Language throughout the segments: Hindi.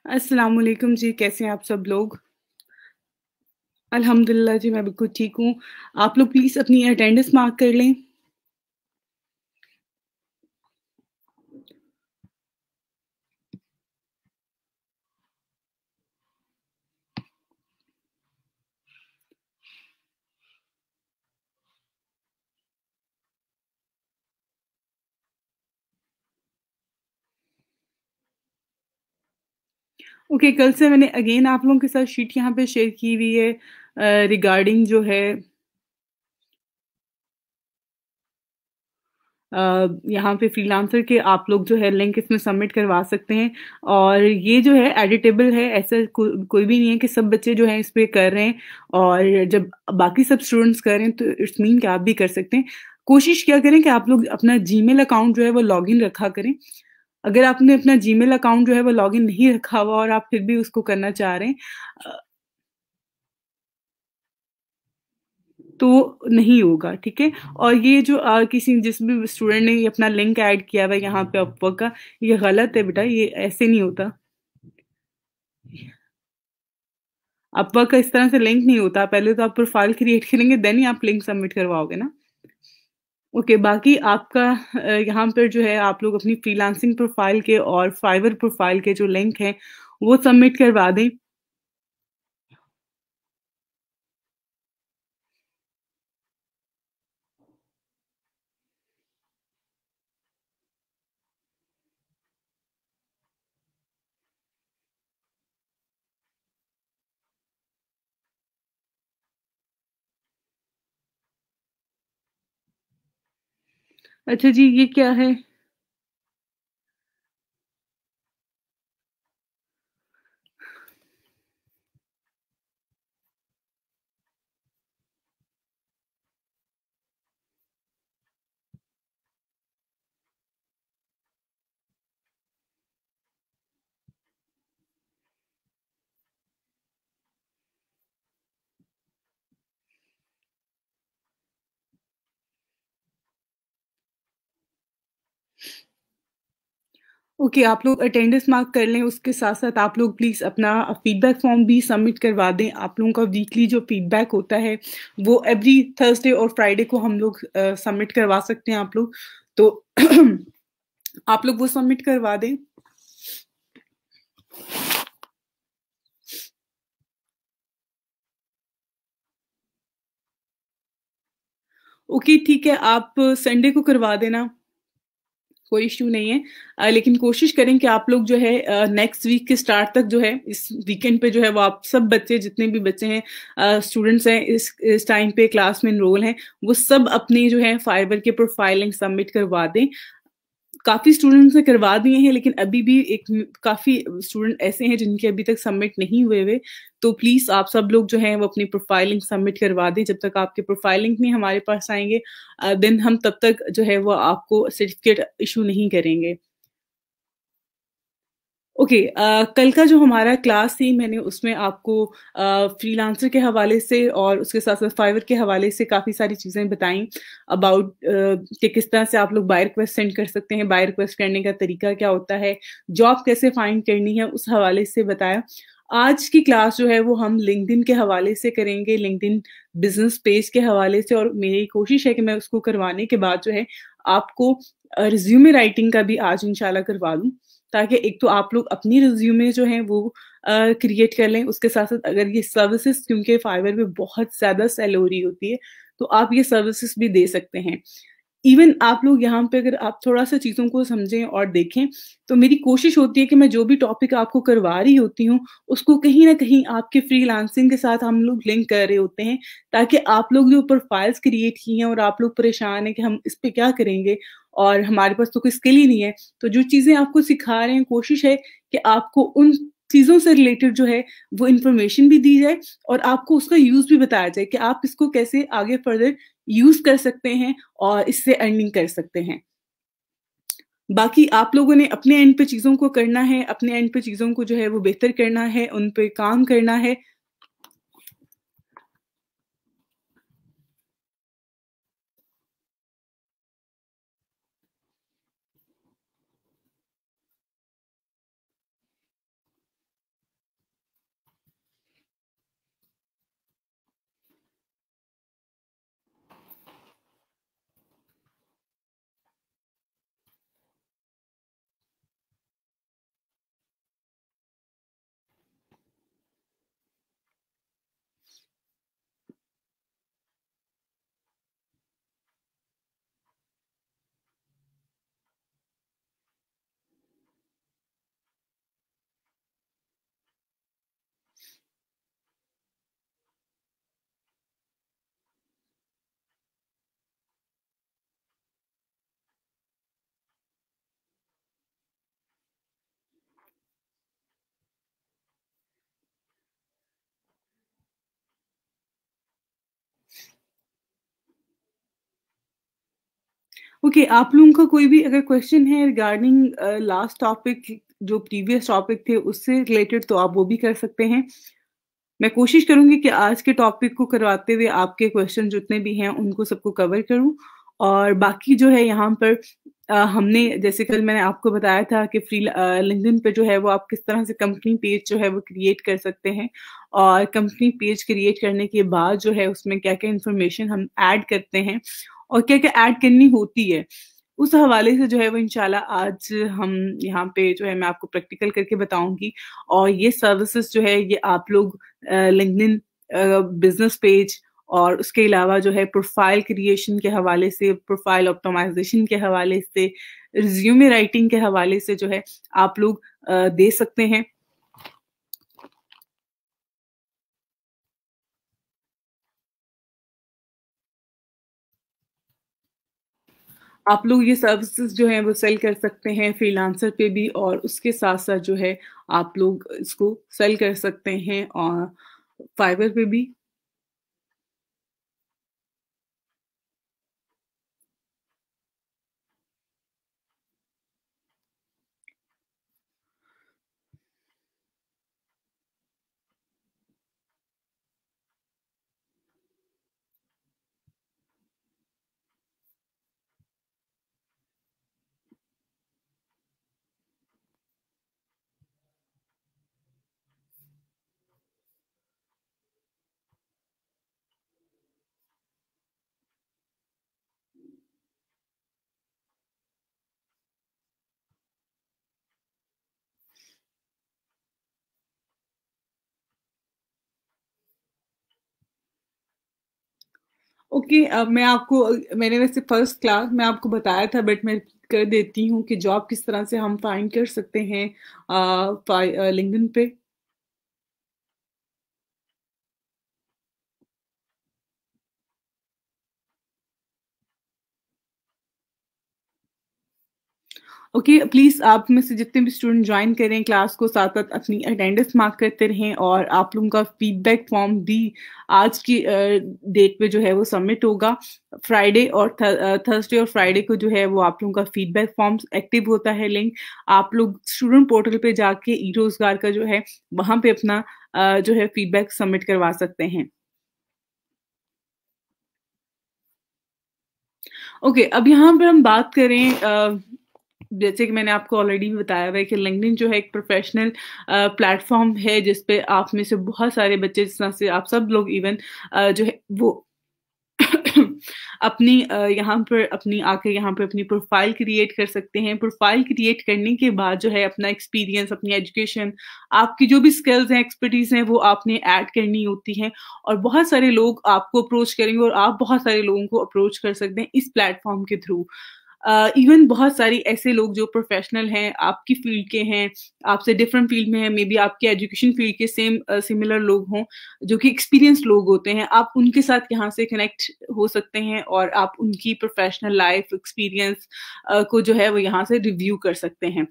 अस्सलाम वालेकुम जी, कैसे हैं आप सब लोग? अल्हम्दुलिल्लाह जी, मैं बिल्कुल ठीक हूँ। आप लोग प्लीज़ अपनी अटेंडेंस मार्क कर लें। ओके, कल से मैंने अगेन आप लोगों के साथ शीट यहाँ पे शेयर की हुई है रिगार्डिंग जो है यहाँ पे फ्रीलांसर के आप लोग जो है लिंक इसमें सबमिट करवा सकते हैं और ये जो है एडिटेबल है, ऐसा कोई भी नहीं है कि सब बच्चे जो हैं इस पे कर रहे हैं और जब बाकी सब स्टूडेंट्स कर रहे हैं तो इट्स मीन कि आप भी कर सकते हैं। कोशिश क्या करें कि आप लोग अपना जीमेल अकाउंट जो है वो लॉगिन रखा करें। अगर आपने अपना जीमेल अकाउंट जो है वो लॉगिन नहीं रखा हुआ और आप फिर भी उसको करना चाह रहे हैं तो नहीं होगा, ठीक है? और ये जो किसी जिस भी स्टूडेंट ने ये अपना लिंक ऐड किया हुआ है यहाँ पे अपवर्क का, ये गलत है बेटा, ये ऐसे नहीं होता। अपवर्क का इस तरह से लिंक नहीं होता, पहले तो आप प्रोफाइल क्रिएट करेंगे देन ही आप लिंक सबमिट करवाओगे ना। ओके, बाकी आपका यहाँ पर जो है आप लोग अपनी फ्रीलांसिंग प्रोफाइल के और फाइवर प्रोफाइल के जो लिंक हैं वो सबमिट करवा दें। अच्छा जी, ये क्या है? ओके, आप लोग अटेंडेंस मार्क कर लें, उसके साथ-साथ आप लोग प्लीज़ अपना फीडबैक फॉर्म भी सबमिट करवा दें। आप लोगों का वीकली जो फीडबैक होता है, वो एवरी थर्सडे और फ्राइडे को हम लोग सबमिट करवा सकते हैं आप लोग। तो आप लोग वो सबमिट करवा दें। ओके, ठीक है, आप संडे को करवा देना। कोई इश्यू नहीं है। लेकिन कोशिश करें कि आप लोग जो है नेक्स्ट वीक के स्टार्ट तक जो है इस वीकेंड पे जो है वो आप सब बच्चे जितने भी बच्चे हैं स्टूडेंट्स हैं इस टाइम पे क्लास में एनरोल हैं, वो सब अपनी जो है फाइवर के प्रोफाइलिंग सबमिट करवा दें। काफ़ी स्टूडेंट्स ने करवा दिए हैं लेकिन अभी भी काफ़ी स्टूडेंट ऐसे हैं जिनके अभी तक सबमिट नहीं हुए हुए। तो प्लीज़ आप सब लोग जो हैं वो अपनी प्रोफाइलिंग सबमिट करवा दें। जब तक आपके प्रोफाइलिंग नहीं हमारे पास आएँगे देन हम तब तक जो है वो आपको सर्टिफ़िकेट इश्यू नहीं करेंगे। ओके, कल का जो हमारा क्लास थी मैंने उसमें आपको फ्रीलांसर के हवाले से और उसके साथ-साथ फाइवर के हवाले से काफ़ी सारी चीज़ें बताई अबाउट कि किस तरह से आप लोग बाय रिक्वेस्ट सेंड कर सकते हैं, बाय रिक्वेस्ट करने का तरीका क्या होता है, जॉब कैसे फाइंड करनी है, उस हवाले से बताया। आज की क्लास जो है वो हम लिंक्डइन के हवाले से करेंगे, लिंक्डइन बिज़नेस पेज के हवाले से और मेरी कोशिश है कि मैं उसको करवाने के बाद जो है आपको रिज़्यूमे राइटिंग का भी आज इंशाल्लाह करवा दूँ। ताकि एक तो आप लोग अपनी रिज़्यूमे जो है वो क्रिएट कर लें, उसके साथ-साथ अगर ये सर्विसेज़ क्योंकि फाइवर में बहुत ज़्यादा सेल हो रही होती है, तो आप ये सर्विसेज़ भी दे सकते हैं। इवन आप लोग यहाँ पे अगर आप थोड़ा-सा चीज़ों को समझें और देखें, तो मेरी कोशिश होती है कि मैं जो भी टॉपिक आपको करवा रही होती हूँ, उसको कहीं न कहीं आपके फ्रीलांसिंग के साथ हम लोग लिंक कर रहे होते हैं, ताकि आप लोग जो प्रोफाइल्स क्रिएट की हैं और आप लोग परेशान हैं कि हम इस पे क्या करेंगे और हमारे पास तो कोई स्किल ही नहीं है। तो जो चीज़ें आपको सिखा रहे हैं, कोशिश है कि आपको उन चीज़ों से रिलेटेड जो है, वो इन्फॉर्मेशन भी दी जाए और आपको उसका यूज़ भी बताया जाए कि आप इसको कैसे आगे फर्दर यूज़ कर सकते हैं और इससे अर्निंग कर सकते हैं। बाकी आप लोगों ने अपने एंड पे चीज़ों को करना है, अपने एंड पे चीज़ों को जो है वो बेहतर करना है, उन पे काम करना है। ओके, आप लोगों का कोई भी अगर क्वेश्चन है रिगार्डिंग लास्ट टॉपिक, जो प्रीवियस टॉपिक थे उससे रिलेटेड, तो आप वो भी कर सकते हैं। मैं कोशिश करूँगी कि आज के टॉपिक को करवाते हुए आपके क्वेश्चन जितने भी हैं उनको सबको कवर करूँ। और बाकी जो है यहाँ पर हमने जैसे कल मैंने आपको बताया था कि लिंक्डइन पे जो है वो आप किस तरह से कंपनी पेज जो है वो क्रिएट कर सकते हैं, और कंपनी पेज क्रिएट करने के बाद जो है उसमें क्या-क्या इन्फॉर्मेशन हम ऐड करते हैं और क्या-क्या ऐड करनी होती है। उस हवाले से जो है वो इंशाल्लाह आज हम यहाँ पे जो है मैं आपको प्रैक्टिकल करके बताऊँगी। और ये सर्विसेज़ जो है ये आप लोग लिंक्डइन बिज़नेस पेज और उसके अलावा जो है प्रोफ़ाइल क्रिएशन के हवाले से, प्रोफ़ाइल ऑप्टिमाइज़ेशन के हवाले से, रिज़्यूमे राइटिंग के हवाले से जो है आप लोग दे सकते हैं। आप लोग ये सर्विसेज़ जो हैं वो सेल कर सकते हैं फ्रीलांसर पे भी, और उसके साथ-साथ जो है आप लोग इसको सेल कर सकते हैं फाइवर पे भी। ओके, अब मैंने वैसे फर्स्ट क्लास में आपको बताया था, बट मैं रिपीट कर देती हूँ कि जॉब किस तरह से हम फाइंड कर सकते हैं लिंक्डइन पे। ओके, प्लीज़ आप में से जितने भी स्टूडेंट जॉइन करें क्लास को, साथ-साथ अपनी अटेंडेंस मार्क करते रहें, और आप लोगों का फीडबैक फॉर्म भी आज की डेट पे जो है वो सबमिट होगा। फ्राइडे और थर्सडे और फ्राइडे को जो है वो आप लोगों का फीडबैक फॉर्म एक्टिव होता है लिंक। आप लोग स्टूडेंट पोर्टल पे जाके ई-रोज़गार का जो है वहाँ पे अपना जो है फीडबैक सबमिट करवा सकते हैं। ओके, अब यहाँ पर हम बात करें जैसे कि मैंने आपको ऑलरेडी भी बताया हुआ है कि लिंक्डइन जो है एक प्रोफेशनल प्लेटफॉर्म है, जिस पे आप में से बहुत सारे बच्चे, जिस तरह से आप सब लोग इवन जो है वो यहाँ पर अपनी आके यहाँ पे अपनी प्रोफाइल क्रिएट कर सकते हैं। प्रोफाइल क्रिएट करने के बाद जो है अपना एक्सपीरियंस, अपनी एजुकेशन, आपकी जो भी स्किल्स हैं, एक्सपर्टीज़ हैं, वो आपने ऐड करनी होती हैं, और बहुत सारे लोग आपको अप्रोच करेंगे और आप बहुत सारे लोगों को अप्रोच कर सकते हैं इस प्लेटफॉर्म के थ्रू। इवन बहुत सारी ऐसे लोग जो प्रोफेशनल हैं, आपकी फील्ड के हैं, आपसे डिफरेंट फील्ड में हैं, मे बी आपके एजुकेशन फील्ड के सिमिलर लोग हों, जो कि एक्सपीरियंस्ड लोग होते हैं, आप उनके साथ यहाँ से कनेक्ट हो सकते हैं, और आप उनकी प्रोफेशनल लाइफ एक्सपीरियंस को जो है वो यहाँ से रिव्यू कर सकते हैं।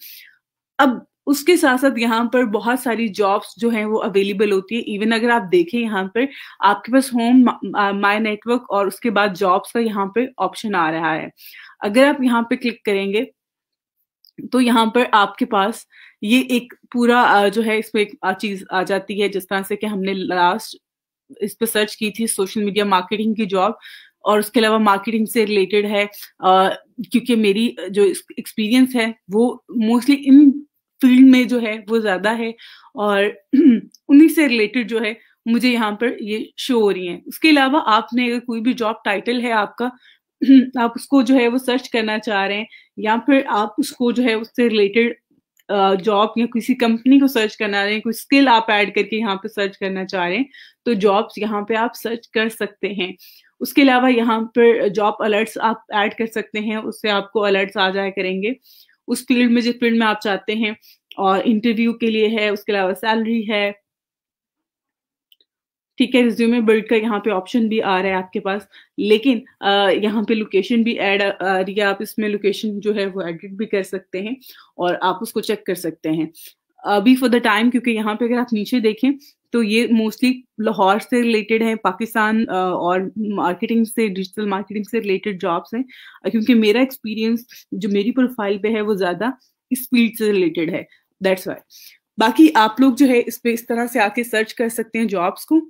अब उसके साथ-साथ यहाँ पर बहुत सारी जॉब्स जो हैं वो अवेलेबल होती है। इवन अगर आप देखें यहाँ पर आपके पास माय नेटवर्क और उसके बाद जॉब्स का यहाँ पे ऑप्शन आ रहा है। अगर आप यहाँ पे क्लिक करेंगे, तो यहाँ पर आपके पास ये एक पूरा जो है इसमें एक चीज़ आ जाती है, जिस तरह से कि हमने लास्ट इस पे सर्च की थी सोशल मीडिया मार्केटिंग की जॉब, और उसके अलावा मार्केटिंग से रिलेटेड है, क्योंकि मेरी जो एक्सपीरियंस है वो मोस्टली इन फील्ड में जो है वो ज़्यादा है, और उन्हीं से रिलेटेड जो है मुझे यहाँ पर ये शो हो रही हैं। उसके अलावा आपने अगर कोई भी जॉब टाइटल है आपका, आप उसको जो है वो सर्च करना चाह रहे हैं, या फिर आप उसको जो है उससे रिलेटेड जॉब या किसी कंपनी को सर्च करना रहे हैं, कोई स्किल आप ऐड करके यहाँ पे सर्च करना चाह रहे हैं, तो जॉब्स यहाँ पे आप सर्च कर सकते हैं। उसके अलावा यहाँ पर जॉब अलर्ट्स आप ऐड कर सकते हैं, उससे आपको अलर्ट्स आ जाया करेंगे उस फील्ड में, जिस फील्ड में आप चाहते हैं, और इंटरव्यू के लिए है, उसके अलावा सैलरी है, ठीक है, रिज़्यूमे बिल्ड का यहाँ पे ऑप्शन भी आ रहा है आपके पास। लेकिन यहाँ पे लोकेशन भी ऐड आ रही है, आप इसमें लोकेशन जो है वो एडिट भी कर सकते हैं, और आप उसको चेक कर सकते हैं। अभी फॉर द टाइम, क्योंकि यहाँ पे अगर आप नीचे देखें तो ये मोस्टली लाहौर से रिलेटेड है, पाकिस्तान और मार्केटिंग से, डिजिटल मार्केटिंग से रिलेटेड जॉब्स हैं, क्योंकि मेरा एक्सपीरियंस जो मेरी प्रोफाइल पे है वो ज़्यादा इस फील्ड से रिलेटेड है, दैट्स वाई। बाकी आप लोग जो है इस पे इस तरह से आके सर्च कर सकते हैं जॉब्स को।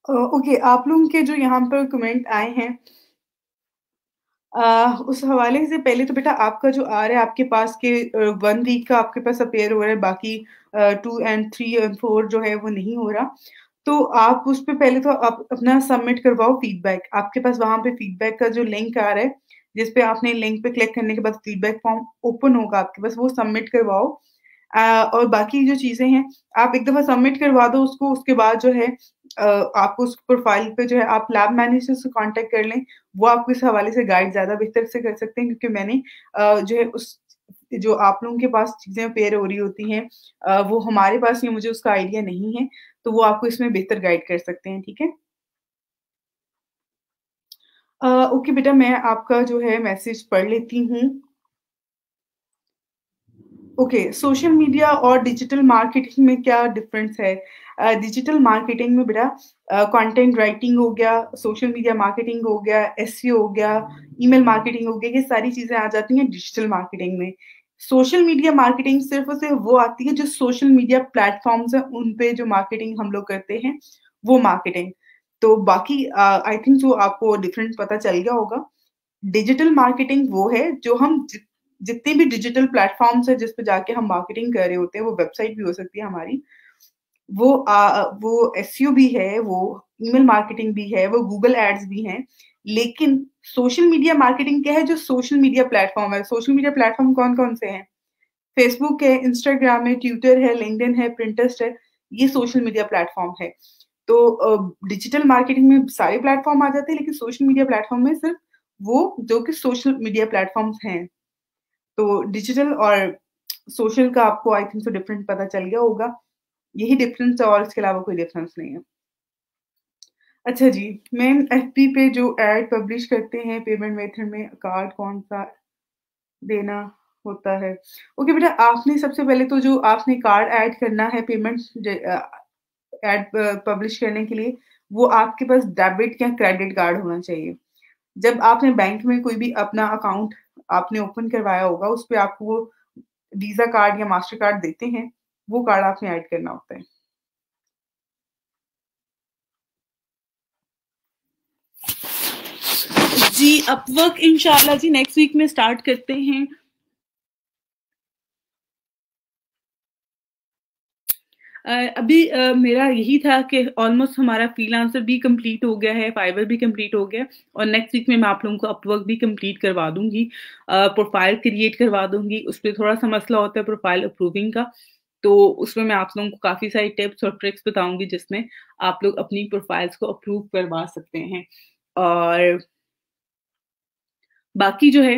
ओके, आप लोगों के जो यहाँ पर कमेंट आए हैं, उस हवाले से पहले तो बेटा आपका जो आ रहा है आपके पास के 1 वीक का आपके पास अपीयर हो रहा है, बाकी 2 एंड 3 एंड 4 जो है वो नहीं हो रहा। तो आप उस पे पहले तो आप अपना सबमिट करवाओ फीडबैक। आपके पास वहाँ पे फीडबैक का जो लिंक आ रहा है, जिस पे आपने लिंक पे क्लिक करने के बाद फीडबैक फॉर्म ओपन होगा आपके पास, वो सबमिट करवाओ। और बाकी जो चीज़ें हैं, आप एक दफ़ा सबमिट करवा दो उसको, उसके बाद जो है आप उस प्रोफ़ाइल पे जो है आप लैब मैनेजर से कॉन्टैक्ट कर लें। वो आपको इस हवाले से गाइड ज़्यादा बेहतर से कर सकते हैं, क्योंकि मैंने जो है उस जो आप लोगों के पास चीज़ें पेयर हो रही होती हैं, वो हमारे पास नहीं, मुझे उसका आइडिया नहीं है, तो वो आपको इसमें बेहतर गाइड कर सकते हैं, ठीक है? ओके बेटा, मैं आपका जो है मैसेज पढ़ लेती हूँ। ओके, सोशल मीडिया और डिजिटल मार्केटिंग में क्या डिफरेंस है? डिजिटल मार्केटिंग में बेटा कंटेंट राइटिंग हो गया, सोशल मीडिया मार्केटिंग हो गया, एसईओ हो गया, ईमेल मार्केटिंग हो गया, ये सारी चीज़ें आ जाती हैं डिजिटल मार्केटिंग में। सोशल मीडिया मार्केटिंग सिर्फ़ और सिर्फ़ वो आती है जो सोशल मीडिया प्लेटफ़ॉर्म्स हैं, उन पे जो मार्केटिंग हम लोग करते हैं, वो मार्केटिंग। तो बाकी आई थिंक सो आपको डिफरेंस पता चल गया होगा। डिजिटल मार्केटिंग वो है जो हम जितने भी डिजिटल प्लेटफ़ॉर्म्स हैं जिस पे जाके हम मार्केटिंग कर रहे होते हैं, वो वेबसाइट भी हो सकती है हमारी। वो एसईओ भी है, वो ईमेल मार्केटिंग भी है, वो गूगल एड्स भी हैं। लेकिन सोशल मीडिया मार्केटिंग क्या है? जो सोशल मीडिया प्लेटफ़ॉर्म है। सोशल मीडिया प्लेटफ़ॉर्म कौन-कौन से हैं? फेसबुक है, इंस्टाग्राम है, ट्विटर है, लिंक्डइन है, पिंटरेस्ट है। ये सोशल मीडिया प्लेटफ़ॉर्म है। तो डिजिटल मार्केटिंग में सारे प्लेटफ़ॉर्म आ जाते हैं, लेकिन सोशल मीडिया प्लेटफ़ॉर्म में सिर्फ़ वो जो कि सोशल मीडिया प्लेटफ़ॉर्म्स हैं। तो डिजिटल और सोशल का आपको आई थिंक सो डिफरेंस पता चल गया होगा। यही डिफरेंस है और इसके अलावा कोई डिफरेंस नहीं है। अच्छा जी, मैम एफबी पे जो एड पब्लिश करते हैं पेमेंट मेथड में कार्ड कौन-सा देना होता है? ओके बेटा, आपने सबसे पहले तो जो आपने कार्ड ऐड करना है पेमेंट एड पब्लिश करने के लिए, वो आपके पास डेबिट या क्रेडिट कार्ड होना चाहिए। जब आपने बैंक में कोई भी अपना अकाउंट आपने ओपन करवाया होगा, उसपे आपको वो वीज़ा कार्ड या मास्टर कार्ड देते हैं, वो कार्ड आपने ऐड करना होता है। जी, अपवर्क इंशाल्लाह जी नेक्स्ट वीक में स्टार्ट करते हैं। अभी मेरा यही था कि ऑलमोस्ट हमारा फ्रीलांसर भी कंप्लीट हो गया है, फाइवर भी कंप्लीट हो गया और नेक्स्ट वीक में मैं आप लोगों को अपवर्क भी कंप्लीट करवा दूँगी। प्रोफाइल क्रिएट करवा दूँगी, उसपे थोड़ा-सा मसला होता है प्रोफाइल अप्रूविंग का। तो उसमें मैं आप लोगों को काफ़ी सारी टिप्स और ट्रिक्स बताऊँगी जिसमें आप लोग अपनी प्रोफाइल्स को अप्रूव करवा सकते हैं। और बाकी जो है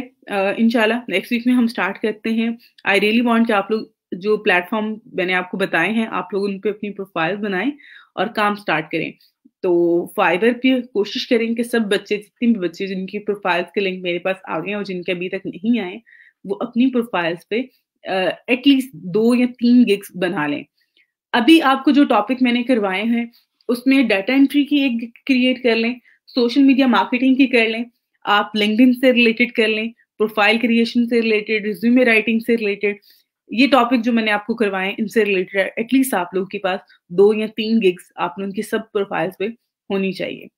इंशाल्लाह नेक्स्ट वीक में हम स्टार्ट करते हैं। आई रियली वांट कि आप लोग जो प्लेटफ़ॉर्म मैंने आपको बताए हैं, आप लोग उन पे अपनी प्रोफाइल बनाएँ और काम स्टार्ट करें। तो फाइवर पे कोशिश करें कि सब बच्चे, जितने भी बच्चे जिनकी प्रोफाइल्स के लिंक मेरे पास आ गए हैं और जिनके अभी तक नहीं आए, वो अपनी प्रोफाइल्स पे एटलीस्ट 2 या 3 गिग्स बना लें। अभी आपको जो टॉपिक मैंने करवाए हैं, उसमें डाटा एंट्री की एक क्रिएट कर लें, सोशल मीडिया मार्केटिंग की कर लें, आप लिंक्डइन से रिलेटेड कर लें, प्रोफाइल क्रिएशन से रिलेटेड, रिज्यूमे राइटिंग से रिलेटेड। ये टॉपिक जो मैंने आपको करवाए हैं, इनसे रिलेटेड एटलीस्ट आप लोगों के पास 2 या 3 गिग्स आप लोगों की सब प्रोफाइल्स पे होनी चाहिए।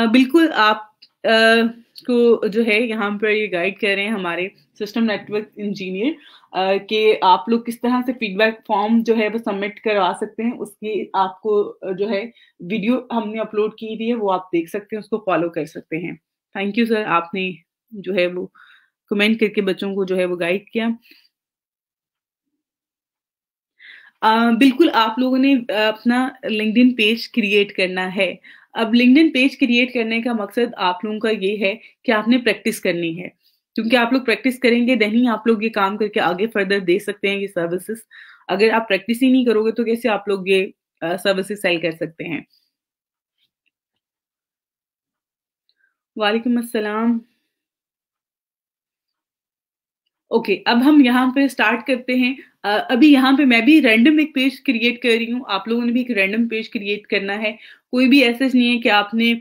बिल्कुल आप को जो है यहाँ पर ये गाइड कर रहे हैं हमारे सिस्टम नेटवर्क इंजीनियर कि आप लोग किस तरह से फीडबैक फॉर्म जो है वो सबमिट करवा सकते हैं। उसकी आपको जो है वीडियो हमने अपलोड की हुई है, वो आप देख सकते हैं, उसको फॉलो कर सकते हैं। थैंक यू सर, आपने जो है वो कमेंट करके बच्चों को जो है वो गाइड किया। बिल्कुल आप लोगों ने अपना लिंक्डइन पेज क्रिएट करना है। अब लिंक्डइन पेज क्रिएट करने का मकसद आप लोगों का ये है कि आपने प्रैक्टिस करनी है। क्योंकि आप लोग प्रैक्टिस करेंगे देन ही आप लोग ये काम करके आगे फर्दर दे सकते हैं ये सर्विसेज़। अगर आप प्रैक्टिस ही नहीं करोगे तो कैसे आप लोग ये सर्विसेज़ सेल कर सकते हैं। वालेकुम अस्सलाम। ओके, अब हम यहाँ पे स्टार्ट करते हैं। अभी यहाँ पे मैं भी रैंडम एक पेज क्रिएट कर रही हूँ, आप लोगों ने भी एक रैंडम पेज क्रिएट करना है। कोई भी ऐसा नहीं है कि आपने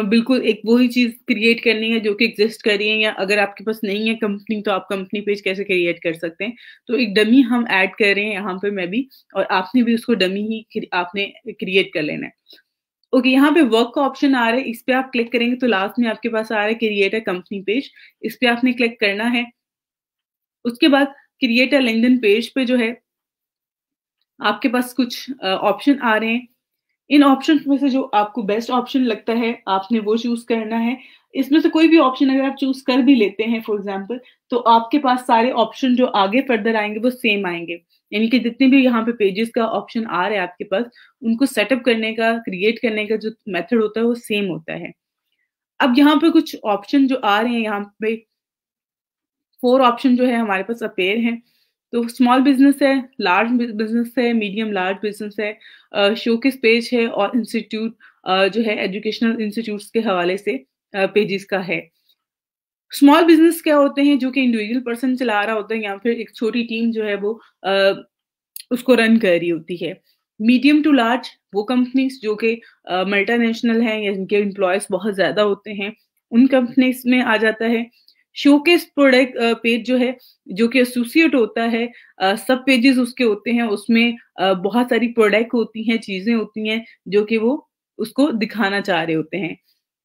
बिल्कुल एक वही चीज़ क्रिएट करनी है जो कि एग्ज़िस्ट कर रही है, या अगर आपके पास नहीं है कंपनी तो आप कंपनी पेज कैसे क्रिएट कर सकते हैं। तो एक डमी हम ऐड कर रहे हैं यहाँ पे मैं भी, और आपने भी उसको डमी ही आपने क्रिएट कर लेना है। ओके, यहाँ पे वर्क का ऑप्शन आ रहा है, इस पे आप क्लिक करेंगे तो लास्ट में आपके पास आ रहा है क्रिएट अ कंपनी पेज। इस पे आपने क्लिक करना है। उसके बाद क्रिएट अ लिंक्डइन पेज पे जो है आपके पास कुछ ऑप्शन आ रहे हैं। इन ऑप्शंस में से जो आपको बेस्ट ऑप्शन लगता है आपने वो चूज़ करना है। इसमें से कोई भी ऑप्शन अगर आप चूज़ कर भी लेते हैं फॉर एग्ज़ाम्पल, तो आपके पास सारे ऑप्शन जो आगे फर्दर आएँगे वो सेम आएँगे। यानी कि जितने भी यहाँ पे पेजेज़ का ऑप्शन आ रहा है आपके पास, उनको सेटअप करने का, क्रिएट करने का जो मेथड होता है वो सेम होता है। अब यहाँ पे कुछ ऑप्शन जो आ रहे हैं यहाँ पे 4 ऑप्शन जो है हमारे पास अपीयर हैं। तो स्मॉल बिज़नेस है, लार्ज बिज़नेस है, मीडियम लार्ज बिज़नेस है, शोकेस पेज है, और इंस्टीट्यूट जो है एजुकेशनल इंस्टीट्यूट्स के हवाले से पेजेज़ का है। स्मॉल बिज़नेस क्या होते हैं, जो कि इंडिविजुअल पर्सन चला रहा होता है या फिर एक छोटी टीम जो है वो उसको रन कर रही होती है। मीडियम टू लार्ज वो कंपनीज़ जो कि मल्टीनेशनल हैं या जिनके एम्प्लॉइज़ बहुत ज़्यादा होते हैं, उन कंपनीज़ में आ जाता है। शोकेस प्रोडक्ट पेज जो है, जो कि एसोसिएट होता है, सब पेजेज़ उसके होते हैं, उसमें बहुत सारी प्रोडक्ट होती हैं, चीज़ें होती हैं, जो कि वो उसको दिखाना चाह रहे होते हैं।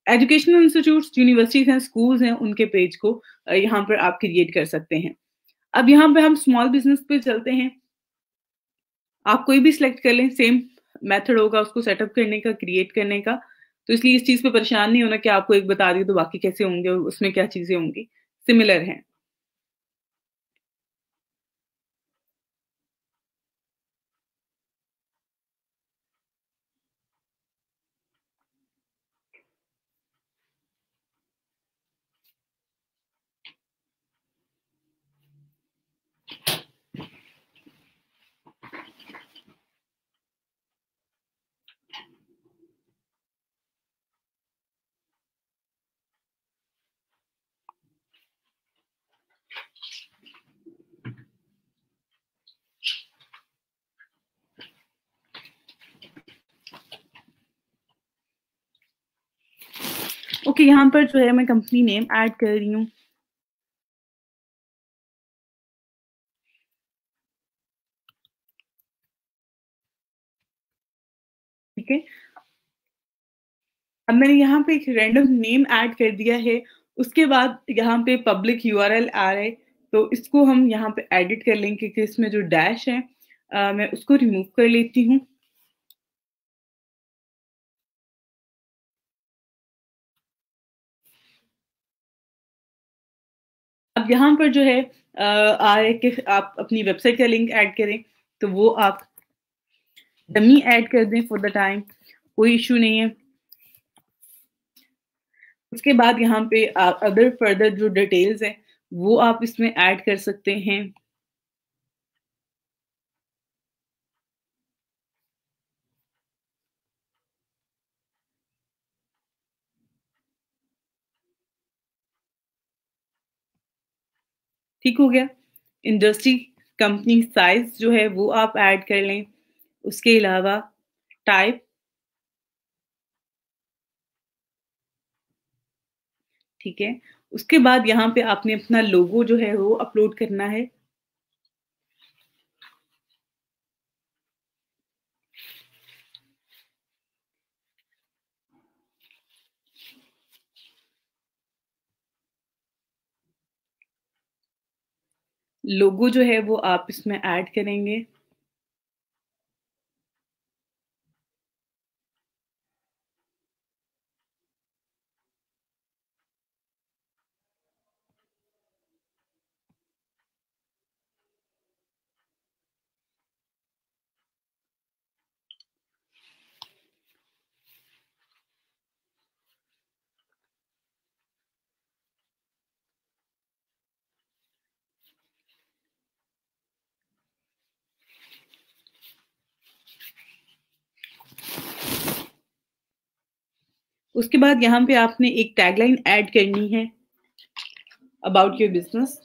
एजुकेशनल इंस्टीट्यूट्स, यूनिवर्सिटीज़ हैं, स्कूल्स हैं, उनके पेज को यहाँ पर आप क्रिएट कर सकते हैं। अब यहाँ पे हम स्मॉल बिज़नेस पे चलते हैं। आप कोई भी सिलेक्ट कर लें, सेम मेथड होगा उसको सेटअप करने का, क्रिएट करने का। तो इसलिए इस चीज़ पे परेशान नहीं होना कि आपको एक बता दी तो बाकी कैसे होंगे और उसमें क्या चीज़ें होंगी, सिमिलर हैं। ओके, यहाँ पर जो है मैं कंपनी नेम ऐड कर रही हूँ। ठीक है? अब मैंने यहाँ पे एक रैंडम नेम ऐड कर दिया है। उसके बाद यहाँ पे पब्लिक यूआरएल आ रहा है, तो इसको हम यहाँ पे एडिट कर लेंगे क्योंकि इसमें जो डैश है मैं उसको रिमूव कर लेती हूँ। अब यहाँ पर जो है आ रहा है कि आप अपनी वेबसाइट का लिंक ऐड करें, तो वो आप डमी ऐड कर दें फॉर द टाइम, कोई इशू नहीं है। उसके बाद यहाँ पे अदर फर्दर जो डिटेल्स हैं वो आप इसमें ऐड कर सकते हैं। ठीक हो गया। इंडस्ट्री, कंपनी साइज जो है वो आप ऐड कर लें। उसके अलावा टाइप, ठीक है। उसके बाद यहाँ पे आपने अपना लोगो जो है वो अपलोड करना है। लोगो जो है वो आप इसमें ऐड करेंगे। उसके बाद यहाँ पे आपने एक टैगलाइन ऐड करनी है अबाउट योर बिजनेस।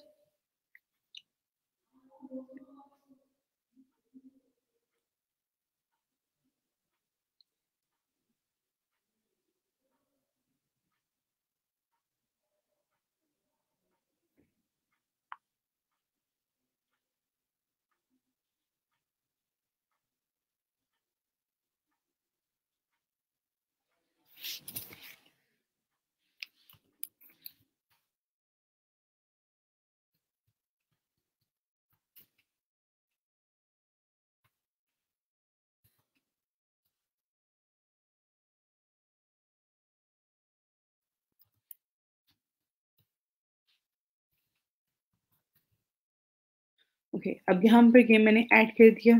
ओके, अब यहाँ पर ये मैंने ऐड कर दिया।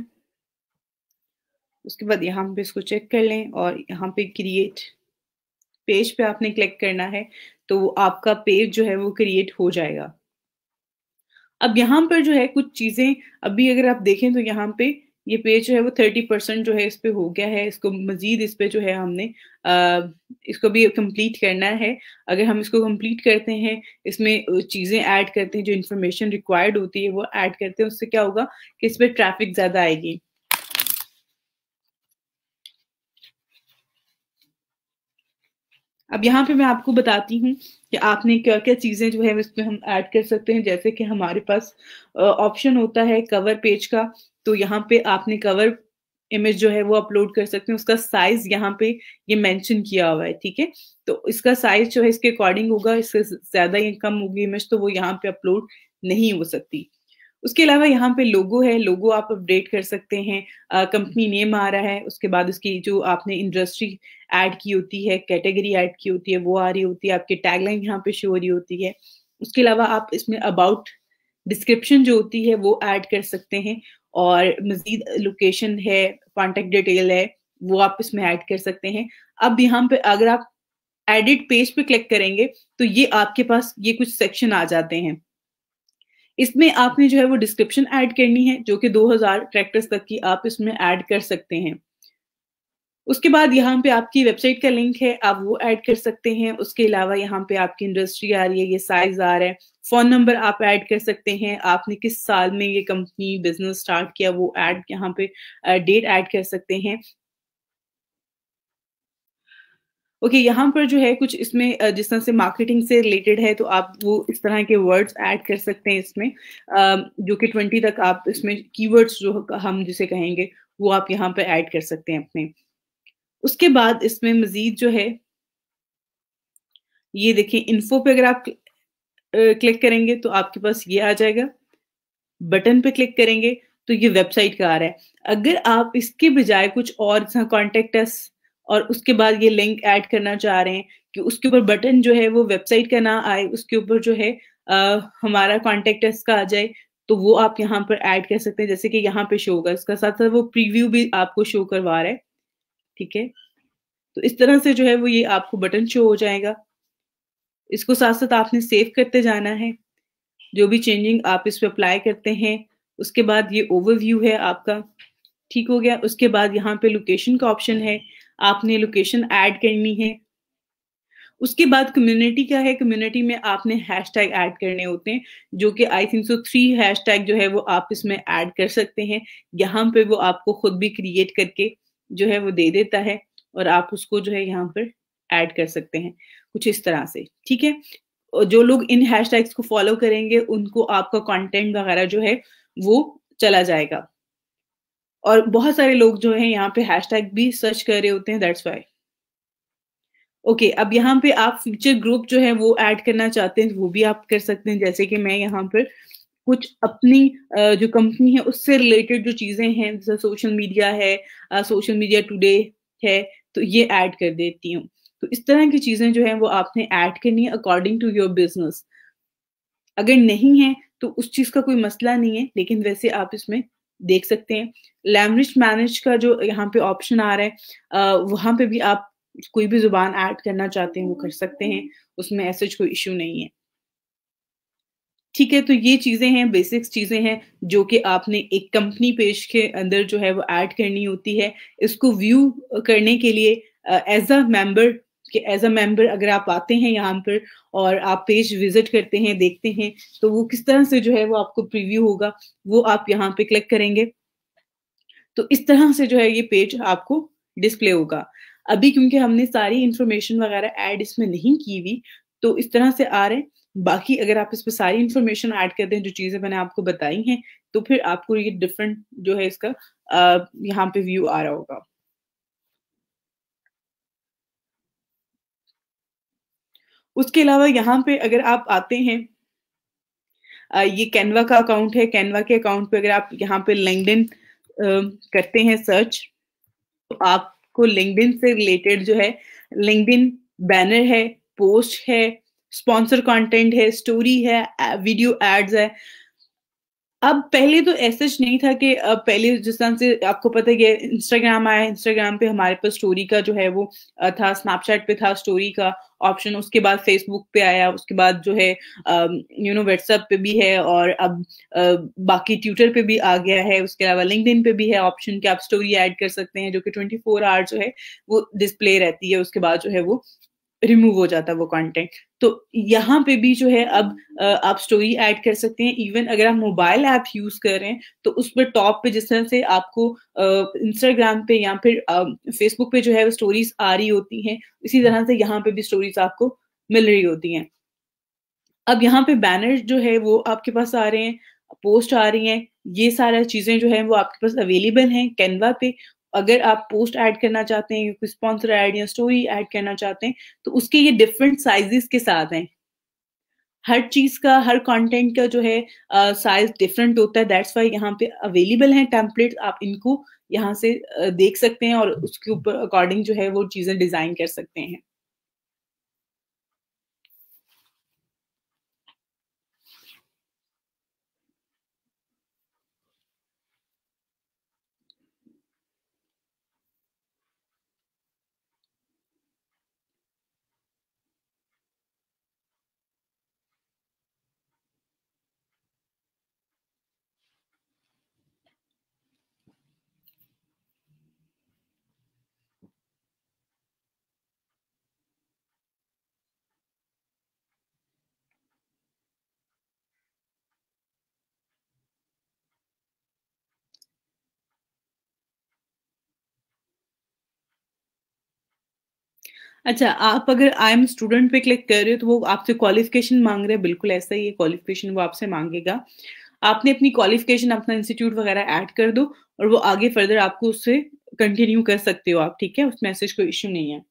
उसके बाद यहाँ पे इसको चेक कर लें और यहाँ पे क्रिएट पेज पे आपने क्लिक करना है, तो आपका पेज जो है वो क्रिएट हो जाएगा। अब यहाँ पर जो है कुछ चीजें अभी अगर आप देखें तो यहाँ पे ये पेज जो है वो 30% जो है इस पे हो गया है। इसको मजीद इस पे जो है हमने इसको भी कंप्लीट करना है। अगर हम इसको कंप्लीट करते हैं, इसमें चीजें ऐड करते हैं, जो इन्फॉर्मेशन रिक्वायर्ड होती है वो ऐड करते हैं, उससे क्या होगा कि इस पे ट्रैफिक ज्यादा आएगी। अब यहाँ पे मैं आपको बताती हूँ कि आपने क्या-क्या चीज़ें जो है इसमें हम ऐड कर सकते हैं। जैसे कि हमारे पास ऑप्शन होता है कवर पेज का, तो यहाँ पे आपने कवर इमेज जो है वो अपलोड कर सकते हैं। उसका साइज़ यहाँ पे ये मेंशन किया हुआ है, ठीक है? तो इसका साइज़ जो है इसके अकॉर्डिंग होगा, इससे ज़्यादा या कम होगी इमेज तो वो यहाँ पे अपलोड नहीं हो सकती। उसके अलावा यहाँ पे लोगो है, लोगो आप अपडेट कर सकते हैं। कंपनी नेम आ रहा है, उसके बाद उसकी जो आपने इंडस्ट्री ऐड की होती है, कैटेगरी ऐड की होती है, वो आ रही होती है, आपकी टैगलाइन यहाँ पे शो हो रही होती है। उसके अलावा आप इसमें अबाउट डिस्क्रिप्शन जो होती है वो ऐड कर सकते हैं और मज़ीद लोकेशन है, कॉन्टैक्ट डिटेल है, वो आप इसमें ऐड कर सकते हैं। अब यहाँ पे अगर आप एडिट पेज पे क्लिक करेंगे, तो ये आपके पास ये कुछ सेक्शन आ जाते हैं। इसमें आपने जो है वो डिस्क्रिप्शन ऐड करनी है, जो कि 2000 कैरेक्टर्स तक की आप इसमें ऐड कर सकते हैं। उसके बाद यहाँ पे आपकी वेबसाइट का लिंक है, आप वो ऐड कर सकते हैं। उसके अलावा यहाँ पे आपकी इंडस्ट्री आ रही है, ये साइज़ आ रहा है। फ़ोन नंबर आप ऐड कर सकते हैं, आपने किस साल में ये कंपनी बिज़नेस स्टार्ट किया वो ऐड यहाँ पे डेट ऐड कर सकते हैं। ओके, यहाँ पर जो है कुछ इसमें जिस तरह से मार्केटिंग से रिलेटेड है, तो आप वो इस तरह के वर्ड्स ऐड कर सकते हैं इसमें, जो कि 20 तक आप इसमें कीवर्ड्स जो हम जिसे कहेंगे, वो आप यहाँ पे ऐड कर सकते हैं अपने। उसके बाद इसमें मज़ीद जो है, ये देखिए इन्फो पे अगर आप क्लिक करेंगे तो आपके पास ये आ जाएगा। बटन पे क्लिक करेंगे तो ये वेबसाइट का आ रहा है। अगर आप इसके बजाय कुछ और जैसा कॉन्टैक्ट अस और उसके बाद ये लिंक ऐड करना चाह रहे हैं कि उसके ऊपर बटन जो है वो वेबसाइट का ना आए, उसके ऊपर जो है हमारा कॉन्टेक्ट अस का आ जाए, तो वो आप यहाँ पर ऐड कर सकते हैं, जैसे कि यहाँ पे शो होगा। इसका साथ-साथ वो प्रीव्यू भी आपको शो करवा रहा है, ठीक है? तो इस तरह से जो है वो ये आपको बटन शो हो जाएगा। इसको साथ-साथ आपने सेव करते जाना है। जो भी चेंजिंग आप इस पे अप्लाई करते हैं, उसके बाद ये ओवरव्यू है आपका, ठीक हो गया। उसके बाद यहाँ पे लोकेशन का ऑप्शन है, आपने लोकेशन ऐड करनी है। उसके बाद कम्युनिटी क्या है, कम्युनिटी में आपने हैशटैग ऐड करने होते हैं, जो कि आई थिंक सो 3 हैशटैग जो है वो आप इसमें ऐड कर सकते हैं। यहाँ पे वो आपको खुद भी क्रिएट करके जो है वो दे देता है और आप उसको जो है यहाँ पर ऐड कर सकते हैं, कुछ इस तरह से, ठीक है? जो लोग इन हैशटैग्स को फॉलो करेंगे, उनको आपका कंटेंट वगैरह जो है, वो चला जाएगा। और बहुत सारे लोग जो हैं यहाँ पे हैशटैग भी सर्च कर रहे होते हैं, दैट्स व्हाई। ओके, अब यहाँ पे आप फीचर ग्रुप जो है वो ऐड करना चाहते हैं, वो भी आप कर सकते हैं। जैसे कि मैं यहाँ पर कुछ अपनी जो कंपनी है उससे रिलेटेड जो चीज़ें हैं, जैसे सोशल मीडिया है, सोशल मीडिया टुडे है, तो ये ऐड कर देती हूँ। तो इस तरह की चीज़ें जो हैं वो आपने ऐड करनी है अकॉर्डिंग टू योर बिज़नेस। अगर नहीं है, तो उस चीज़ का कोई मसला नहीं है, लेकिन वैसे आप इसमें देख सकते हैं। लैंग्वेज मैनेज का जो यहाँ पे ऑप्शन आ रहा है, वहाँ पे भी आप कोई भी ज़ुबान ऐड करना चाहते हैं, वो कर सकते हैं। उसमें ऐसा कोई इश्यू नहीं है। ठीक है, तो ये चीज़ें हैं, बेसिक्स चीज़ें हैं, जो कि आपने एक कंपनी पेज के अंदर जो है वो ऐड करनी होती है। इसको व्यू करने के लिए एज़ अ मेंबर अगर आप आते हैं यहाँ पर और आप पेज विज़िट करते हैं, देखते हैं, तो वो किस तरह से जो है वो आपको प्रीव्यू होगा, वो आप यहाँ पे क्लिक करेंगे। तो इस तरह से जो है ये पेज आपको डिस्प्ले होगा। अभी क्योंकि हमने सारी इन्फॉर्मेशन वगैरह ऐड इसमें नहीं की हुई, तो इस तरह से आ रहे हैं। बाकी अगर आप इस पे सारी इन्फॉर्मेशन ऐड कर दें, जो चीज़ें मैंने आपको बताई हैं, तो फिर आपको ये डिफरेंट जो है इसका यहाँ पे व्यू आ रहा होगा। उसके अलावा यहाँ पे अगर आप आते हैं, ये कैनवा का अकाउंट है, कैनवा के अकाउंट पे अगर आप यहाँ पे लिंक्डइन करते हैं सर्च, तो आपको लिंक्डइन से रिलेटेड जो है, लिंक्डइन बैनर है, पोस्ट है, स्पॉन्सर कंटेंट है, स्टोरी है, वीडियो एड्स है। अब पहले तो ऐसा नहीं था कि पहले जिस तरह से आपको पता ही है, इंस्टाग्राम आया, इंस्टाग्राम पे हमारे पास स्टोरी का जो है वो था, स्नैपचैट पे था स्टोरी का ऑप्शन, उसके बाद फेसबुक पे आया, उसके बाद जो है व्हाट्सएप पे भी है, और अब बाकी ट्विटर पे भी आ गया है। उसके अलावा लिंक्डइन पे भी है ऑप्शन कि आप स्टोरी ऐड कर सकते हैं, जो कि 24 आवर जो है वो डिस्प्ले रहती है, उसके बाद जो है वो रिमूव हो जाता है वो कंटेंट। तो यहाँ पे भी जो है अब आप स्टोरी ऐड कर सकते हैं। इवन अगर आप मोबाइल ऐप यूज़ कर रहे हैं, तो उस पे टॉप पे जिस तरह से आपको इंस्टाग्राम पे या फिर फेसबुक पे जो है वो स्टोरीज़ आ रही होती हैं, इसी तरह से यहाँ पे भी स्टोरीज़ आपको मिल रही होती हैं। अब यहाँ पे बैनर जो है वो आपके पास आ रहे हैं, पोस्ट आ रही हैं, ये सारा चीज़ें जो हैं वो आपके पास अवेलेबल हैं कैनवा पे। अगर आप पोस्ट ऐड करना चाहते हैं, या कोई स्पॉन्सर ऐड या स्टोरी ऐड करना चाहते हैं, तो उसके ये डिफरेंट साइज़ेज़ के साथ हैं। हर चीज़ का, हर कंटेंट का जो है साइज़ डिफरेंट होता है, दैट्स व्हाई यहाँ पे अवेलेबल हैं टेम्पलेट्स, आप इनको यहाँ से देख सकते हैं और उसके ऊपर अकॉर्डिंग जो है वो चीज़ें डिज़ाइन कर सकते हैं। अच्छा, आप अगर आई एम स्टूडेंट पे क्लिक कर रहे हो, तो वो आपसे क्वालिफ़िकेशन माँग रहा है, बिल्कुल ऐसा ही है, क्वालिफ़िकेशन वो आपसे माँगेगा। आपने अपनी क्वालिफ़िकेशन, अपना इंस्टीट्यूट वगैरह ऐड कर दो और वो आगे फर्दर आपको उससे कंटिन्यू कर सकते हो आप, ठीक है? उसमें ऐसा कोई इश्यू नहीं है।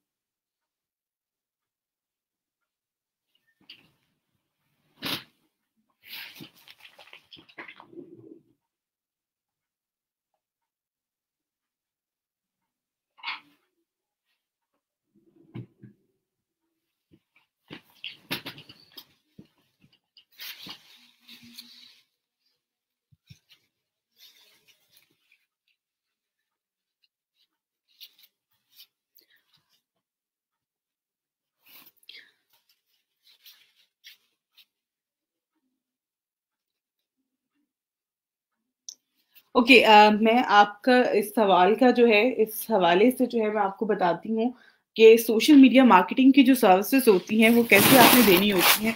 ओके, मैं आपका इस सवाल का जो है इस हवाले से जो है मैं आपको बताती हूँ कि सोशल मीडिया मार्केटिंग की जो सर्विसेज़ होती हैं, वो कैसे आपने देनी होती हैं।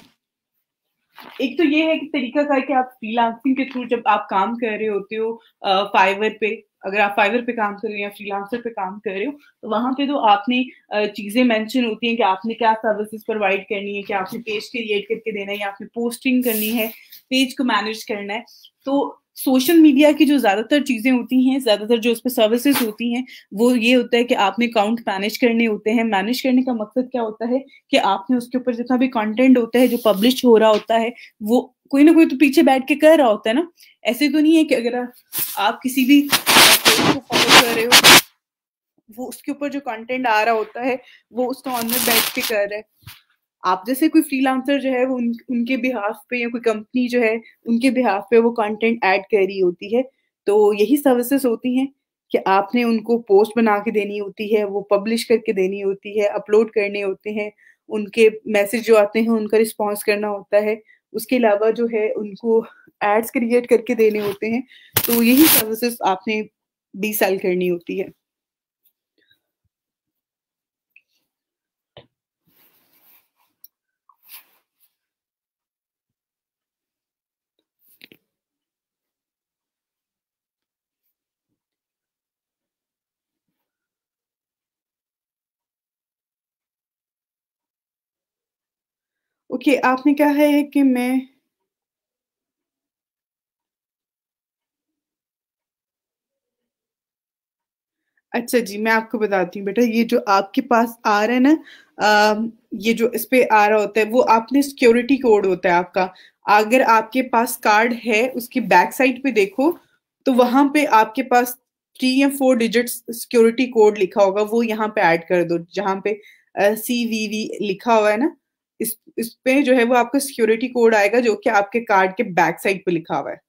एक तो ये है कि तरीका का है कि आप फ्रीलांसिंग के थ्रू जब आप काम कर रहे होते हो फाइवर पे, अगर आप फाइवर पे काम कर रहे हो या फ्रीलांसर पे काम कर रहे हो, तो वहां पे तो आपने चीजें मेंशन होती हैं कि आपने क्या सर्विसेज प्रोवाइड करनी है, कि आपने पेज क्रिएट करके देना है या आपने पोस्टिंग करनी है, पेज को मैनेज करना है। तो सोशल मीडिया की जो ज्यादातर चीजें होती हैं, ज्यादातर जो उस पर सर्विसेज होती हैं, वो ये होता है कि आपने अकाउंट मैनेज करने होते हैं। मैनेज करने का मकसद क्या होता है कि आपने उसके ऊपर जितना भी कंटेंट होता है जो पब्लिश हो रहा होता है, वो कोई ना कोई तो पीछे बैठ के कर रहा होता है ना। ऐसे तो नहीं है कि अगर आप किसी भी पेज को फॉलो कर रहे हो, वो उसके ऊपर जो कंटेंट आ रहा होता है वो उसका ऑनर बैठ के कर रहा है। आप जैसे कोई फ्रीलांसर जो है वो उनके बिहाफ पे या कोई कंपनी जो है उनके बिहाफ पे वो कंटेंट ऐड कर रही होती है। तो यही सर्विसेज होती हैं कि आपने उनको पोस्ट बना के देनी होती है, वो पब्लिश करके देनी होती है, अपलोड करने होते हैं, उनके मैसेज जो आते हैं उनका रिस्पॉन्स करना होता है। उसके अलावा जो है उनको एड्स क्रिएट करके देने होते हैं। तो यही सर्विसेज आपने 20 साल करनी होती है। ओके, आपने कहा है कि मैं अच्छा जी, मैं आपको बताती हूँ बेटा, ये जो आपके पास आ रहा है ना, ये जो इस पे आ रहा होता है वो आपने सिक्योरिटी कोड होता है आपका। अगर आपके पास कार्ड है उसकी बैक साइड पे देखो, तो वहां पे आपके पास 3 या 4 डिजिट्स सिक्योरिटी कोड लिखा होगा, वो यहाँ पे ऐड कर दो जहाँ पे CVV लिखा हुआ है ना। इस पे जो है वो आपका सिक्योरिटी कोड आएगा जो कि आपके कार्ड के बैक साइड पे लिखा हुआ है।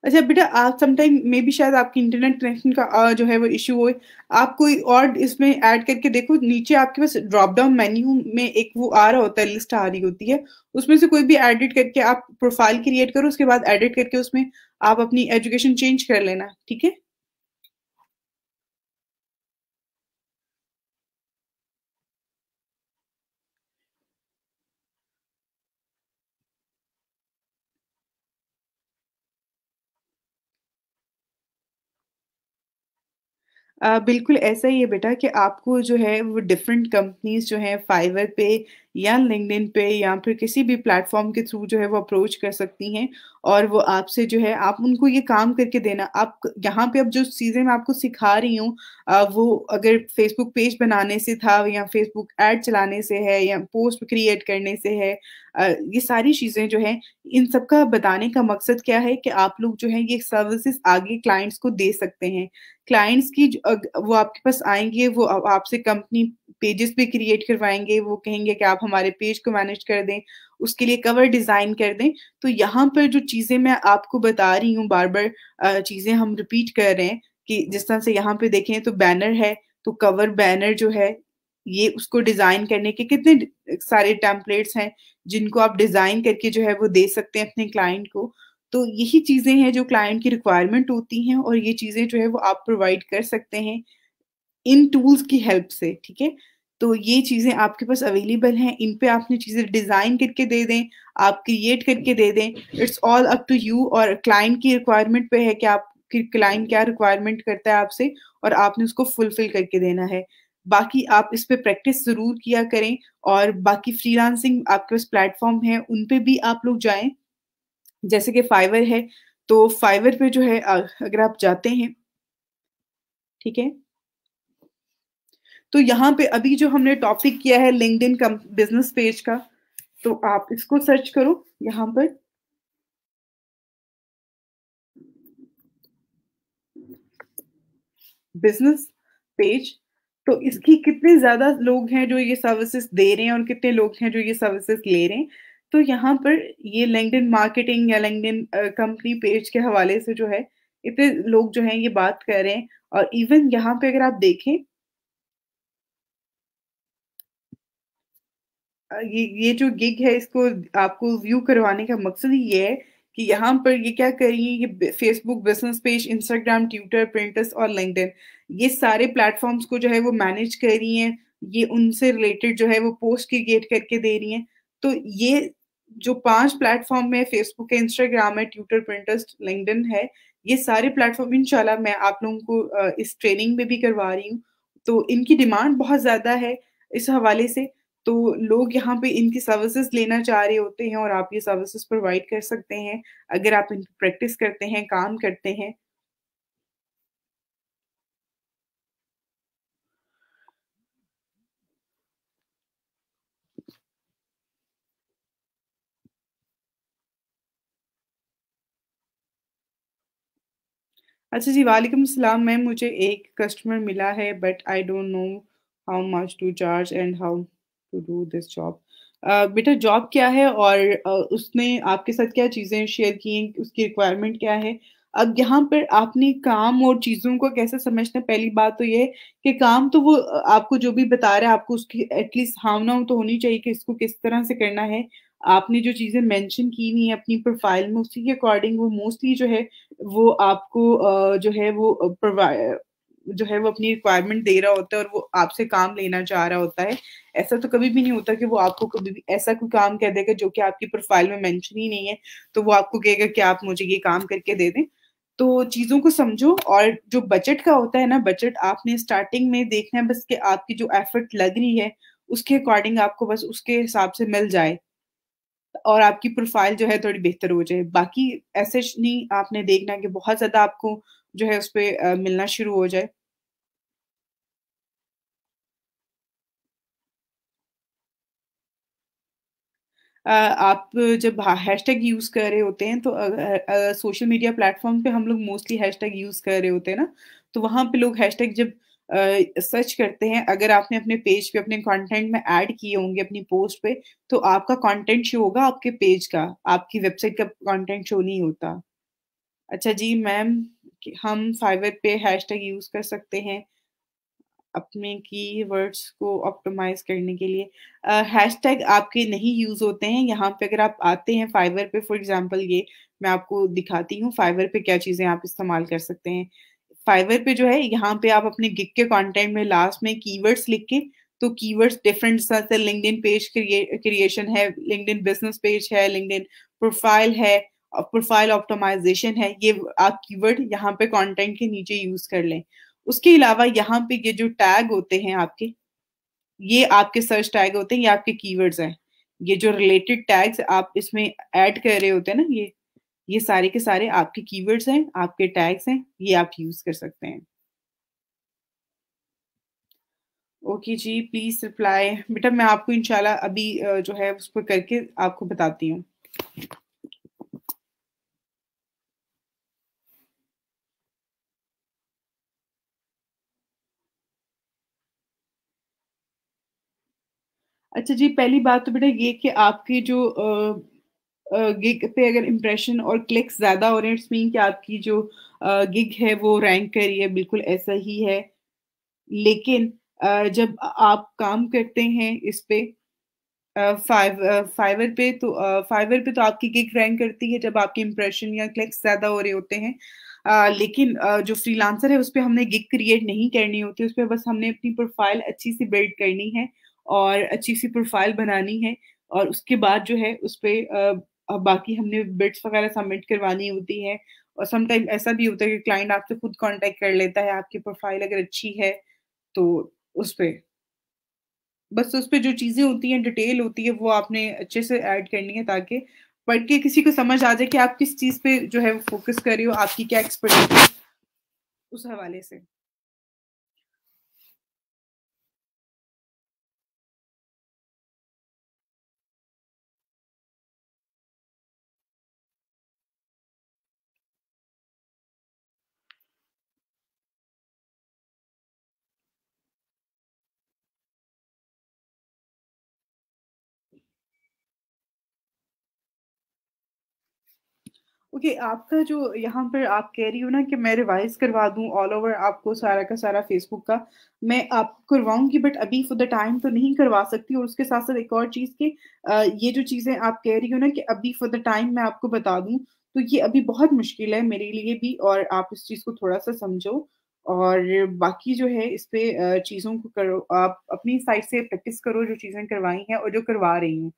अच्छा बेटा, आप समटाइम मे बी शायद आपकी इंटरनेट कनेक्शन का जो है वो इश्यू हो। आप कोई और इसमें ऐड करके देखो, नीचे आपके पास ड्रॉप डाउन मेन्यू में एक वो आ रहा होता है, लिस्ट आ रही होती है। उसमें से कोई भी एडिट करके आप प्रोफाइल क्रिएट करो, उसके बाद एडिट करके उसमें आप अपनी एजुकेशन चेंज कर लेना, ठीक है। बिल्कुल ऐसा ही है बेटा कि आपको जो है वो डिफरेंट कंपनीज जो हैं फाइवर पे या लिंक्डइन पे या फिर किसी भी प्लेटफॉर्म के थ्रू जो है वो अप्रोच कर सकती हैं। और वो आपसे जो है आप उनको ये काम करके देना। आप यहाँ पे अब जो चीज़ें मैं आपको सिखा रही हूँ, वो अगर फेसबुक पेज बनाने से था या फेसबुक ऐड चलाने से है या पोस्ट क्रिएट करने से है, ये सारी चीज़ें जो हैं, इन सब का बताने का मकसद क्या है कि आप लोग जो है ये सर्विसेज आगे क्लाइंट्स को दे सकते हैं। क्लाइंट्स की वो आपके पास आएँगे, वो आपसे कंपनी पेजेस भी क्रिएट करवाएँगे, वो कहेंगे कि आप हमारे पेज को मैनेज कर दें, उसके लिए कवर डिज़ाइन कर दें। तो यहाँ पर जो चीज़ें मैं आपको बता रही हूँ बार-बार, चीज़ें हम रिपीट कर रहे हैं कि जिस तरह से यहाँ पे देखें तो बैनर है, तो कवर बैनर जो है, ये उसको डिज़ाइन करने के कितने सारे टेम्पलेट्स हैं, जिनको आप डिज़ाइन करके जो है वो दे सकते हैं अपने क्लाइंट को। तो यही चीज़ें हैं जो क्लाइंट की रिक्वायरमेंट होती हैं और ये चीज़ें जो है वो आप प्रोवाइड कर सकते हैं इन टूल्स की हेल्प से, ठीक है? तो ये चीज़ें आपके पास अवेलेबल हैं, इन पे आपने चीज़ें डिज़ाइन करके दे दें, आप क्रिएट करके दे दें, it's all up to you. और क्लाइंट की रिक्वायरमेंट पे है कि आप कि क्लाइंट क्या रिक्वायरमेंट करता है आपसे और आपने उसको फुलफिल करके देना है। बाकी आप इस पे प्रैक्टिस ज़रूर किया करें और बाकी फ्रीलांसिंग आपके पास प्लेटफ़ॉर्म है, उन पे भी आप लोग जाएँ। जैसे कि फाइवर है, तो फाइवर पे जो है अगर आप जाते हैं, ठीक है? तो यहाँ पे अभी जो हमने टॉपिक किया है लिंक्डइन कम बिज़नेस पेज का, तो आप इसको सर्च करो यहाँ पर, बिज़नेस पेज। तो इसकी कितने ज़्यादा लोग हैं जो ये सर्विसेज़ दे रहे हैं और कितने लोग हैं जो ये सर्विसेज़ ले रहे हैं। तो यहाँ पर ये लिंक्डइन मार्केटिंग या लिंक्डइन कंपनी पेज के हवाले से जो है, इतने लोग जो हैं ये बात कर रहे हैं। और इवन यहाँ पे अगर आप देखें, ये जो गिग है इसको आपको व्यू करवाने का मकसद ही ये है कि यहाँ पर ये क्या करेंगे, ये Facebook business page, Instagram, Twitter, Pinterest और लिंक्डइन, ये सारे प्लेटफॉर्म्स को जो है वो मैनेज कर रही हैं। ये उनसे रिलेटेड जो है वो पोस्ट क्रिएट करके दे रही हैं। तो ये जो 5 प्लेटफॉर्म है, फेसबुक है, इंस्टाग्राम है, ट्विटर, पिंटरेस्ट, लिंक्डइन है, ये सारे प्लेटफॉर्म इंशाल्लाह मैं आप लोगों को इस ट्रेनिंग में भी करवा रही हूँ। तो इनकी डिमांड बहुत ज़्यादा है इस हवाले से। तो लोग यहाँ पे इनकी सर्विसेज लेना चाह रहे होते हैं और आप ये सर्विसेज प्रोवाइड कर सकते हैं अगर आप इन प्रैक्टिस करते हैं, काम करते हैं। अच्छा जी, वालेकुम सलाम मैम, मुझे एक कस्टमर मिला है but I don't know how much to charge and how to do this job. बेटा जॉब क्या है और उसने आपके साथ क्या चीज़ें शेयर की हैं, उसकी रिक्वायरमेंट क्या है? अब यहाँ पर आपने काम और चीज़ों को कैसे समझना है, पहली बात तो ये है कि काम तो वो आपको जो भी बता रहा है आपको उसकी एटलीस्ट हाँ-ना तो होनी चाहिए कि इसको किस तरह से करना है। आपने जो चीज़ें मेंशन की हुई हैं अपनी प्रोफाइल में उसी के अकॉर्डिंग वो मोस्टली जो है वो आपको जो है वो जो है वो अपनी रिक्वायरमेंट दे रहा होता है और वो आपसे काम लेना चाह रहा होता है। ऐसा तो कभी भी नहीं होता कि वो आपको कभी भी ऐसा कोई काम कह देगा जो कि आपकी प्रोफाइल में मेंशन ही नहीं है, तो वो आपको कहेगा कि आप मुझे ये काम करके दे दें। तो चीज़ों को समझो और जो बजट का होता है ना, बजट आपने स्टार्टिंग में देखना है बस कि आपकी जो एफर्ट लग रही है, उसके अकॉर्डिंग आपको बस उसके हिसाब से मिल जाए। और आपकी प्रोफ़ाइल जो है थोड़ी बेहतर हो जाए। बाकी ऐसे श नहीं आपने देखना कि बहुत ज़्यादा आपको जो है उसपे मिलना शुरू हो जाए। आप जब हैशटैग यूज़ कर रहे होते हैं तो सोशल मीडिया प्लेटफ़ॉर्म पे हम लोग मोस्टली हैशटैग यूज़ कर रहे होते हैं ना, तो वहाँ पे लोग हैशटैग जब सर्च करते हैं, अगर आपने अपने पेज पे अपने कंटेंट में ऐड किए होंगे अपनी पोस्ट पे, तो आपका कंटेंट शो होगा आपके पेज का, आपकी वेबसाइट का कंटेंट शो नहीं होता। अच्छा जी मैम, कि हम फाइवर पे हैशटैग यूज़ कर सकते हैं अपने कीवर्ड्स को ऑप्टिमाइज़ करने के लिए। हैशटैग आपके नहीं यूज़ होते हैं, यहाँ पे अगर आप आते हैं फाइवर पे फॉर एग्ज़ाम्पल ये मैं आपको दिखाती हूँ फाइवर पे क्या चीज़ें आप इस्तेमाल कर सकते हैं। फाइवर पे जो है यहाँ पे आप अपने गिग के कंटेंट में लास्ट में कीवर्ड्स लिख के तो कीवर्ड्स डिफरेंट जैसे लिंक्डइन पेज क्रिएशन है, लिंक्डइन बिज़नेस पेज है, लिंक्डइन प्रोफाइल है और प्रोफाइल ऑप्टिमाइज़ेशन है, ये आप कीवर्ड यहाँ पे कंटेंट के नीचे यूज़ कर लें। उसके अलावा यहाँ पे ये जो टैग होते हैं आपके, ये आपके सर्च टैग होते हैं, ये आपके कीवर्ड्स हैं। ये जो रिलेटेड टैग्स आप इसमें ऐड कर रहे होते हैं ना ये सारे के सारे आपके कीवर्ड्स हैं, आपके टैग्स हैं, ये आप यूज़ कर सकते हैं। ओके जी, प्लीज़ रिप्लाई बेटा मैं आपको इंशाल्लाह अभी जो है उस पे करके आपको बताती हूँ। अच्छा जी, पहली बात तो बेटा ये कि आपकी जो गिग पे अगर इम्प्रेशन और क्लिक्स ज़्यादा हो रहे हैं, इट्स मीन कि आपकी जो गिग है वो रैंक कर रही है, बिल्कुल ऐसा ही है। लेकिन जब आप काम करते हैं इस पे फाइवर पे तो आपकी गिग रैंक करती है जब आपके इम्प्रेशन या क्लिक्स ज़्यादा हो रहे होते हैं। लेकिन जो फ्रीलांसर है उस पे हमने गिग क्रिएट नहीं करनी होती, उस पे बस हमने अपनी प्रोफ़ाइल अच्छी-सी बिल्ड करनी है और अच्छी-सी प्रोफ़ाइल बनानी है और उसके बाद जो है उस पे बाकी हमने बिड्स वगैरह सबमिट करवानी होती हैं और सम टाइम ऐसा भी होता है कि क्लाइंट आपसे खुद कॉन्टैक्ट कर लेता है, आपकी प्रोफ़ाइल अगर अच्छी है तो उस पे। बस उसपे जो चीज़ें होती हैं, डिटेल होती है, वो आपने अच्छे से ऐड करनी है ताकि पढ़ के किसी को समझ आ जाए कि आप किस चीज़ पे जो है फ़ोकस कर रहे हो, आपकी क्या एक्सपर्टीज़ है उस हवाले से। ओके, आपका जो यहाँ पर आप कह रही हो ना कि मैं रिवाइज़ करवा दूँ ऑल ओवर आपको सारा का सारा फ़ेसबुक का, मैं आपको करवाऊँगी बट अभी फ़ॉर द टाइम तो नहीं करवा सकती और उसके साथ-साथ एक और चीज़ कि ये जो चीज़ें आप कह रही हो ना कि अभी फ़ॉर द टाइम मैं आपको बता दूँ, तो ये अभी बहुत मुश्किल है मेरे लिए भी और आप इस चीज़ को थोड़ा-सा समझो और बाकी जो है इस पे चीज़ों को करो आप अपनी साइड से प्रैक्टिस करो जो चीज़ें करवाई हैं और जो करवा रही हूँ।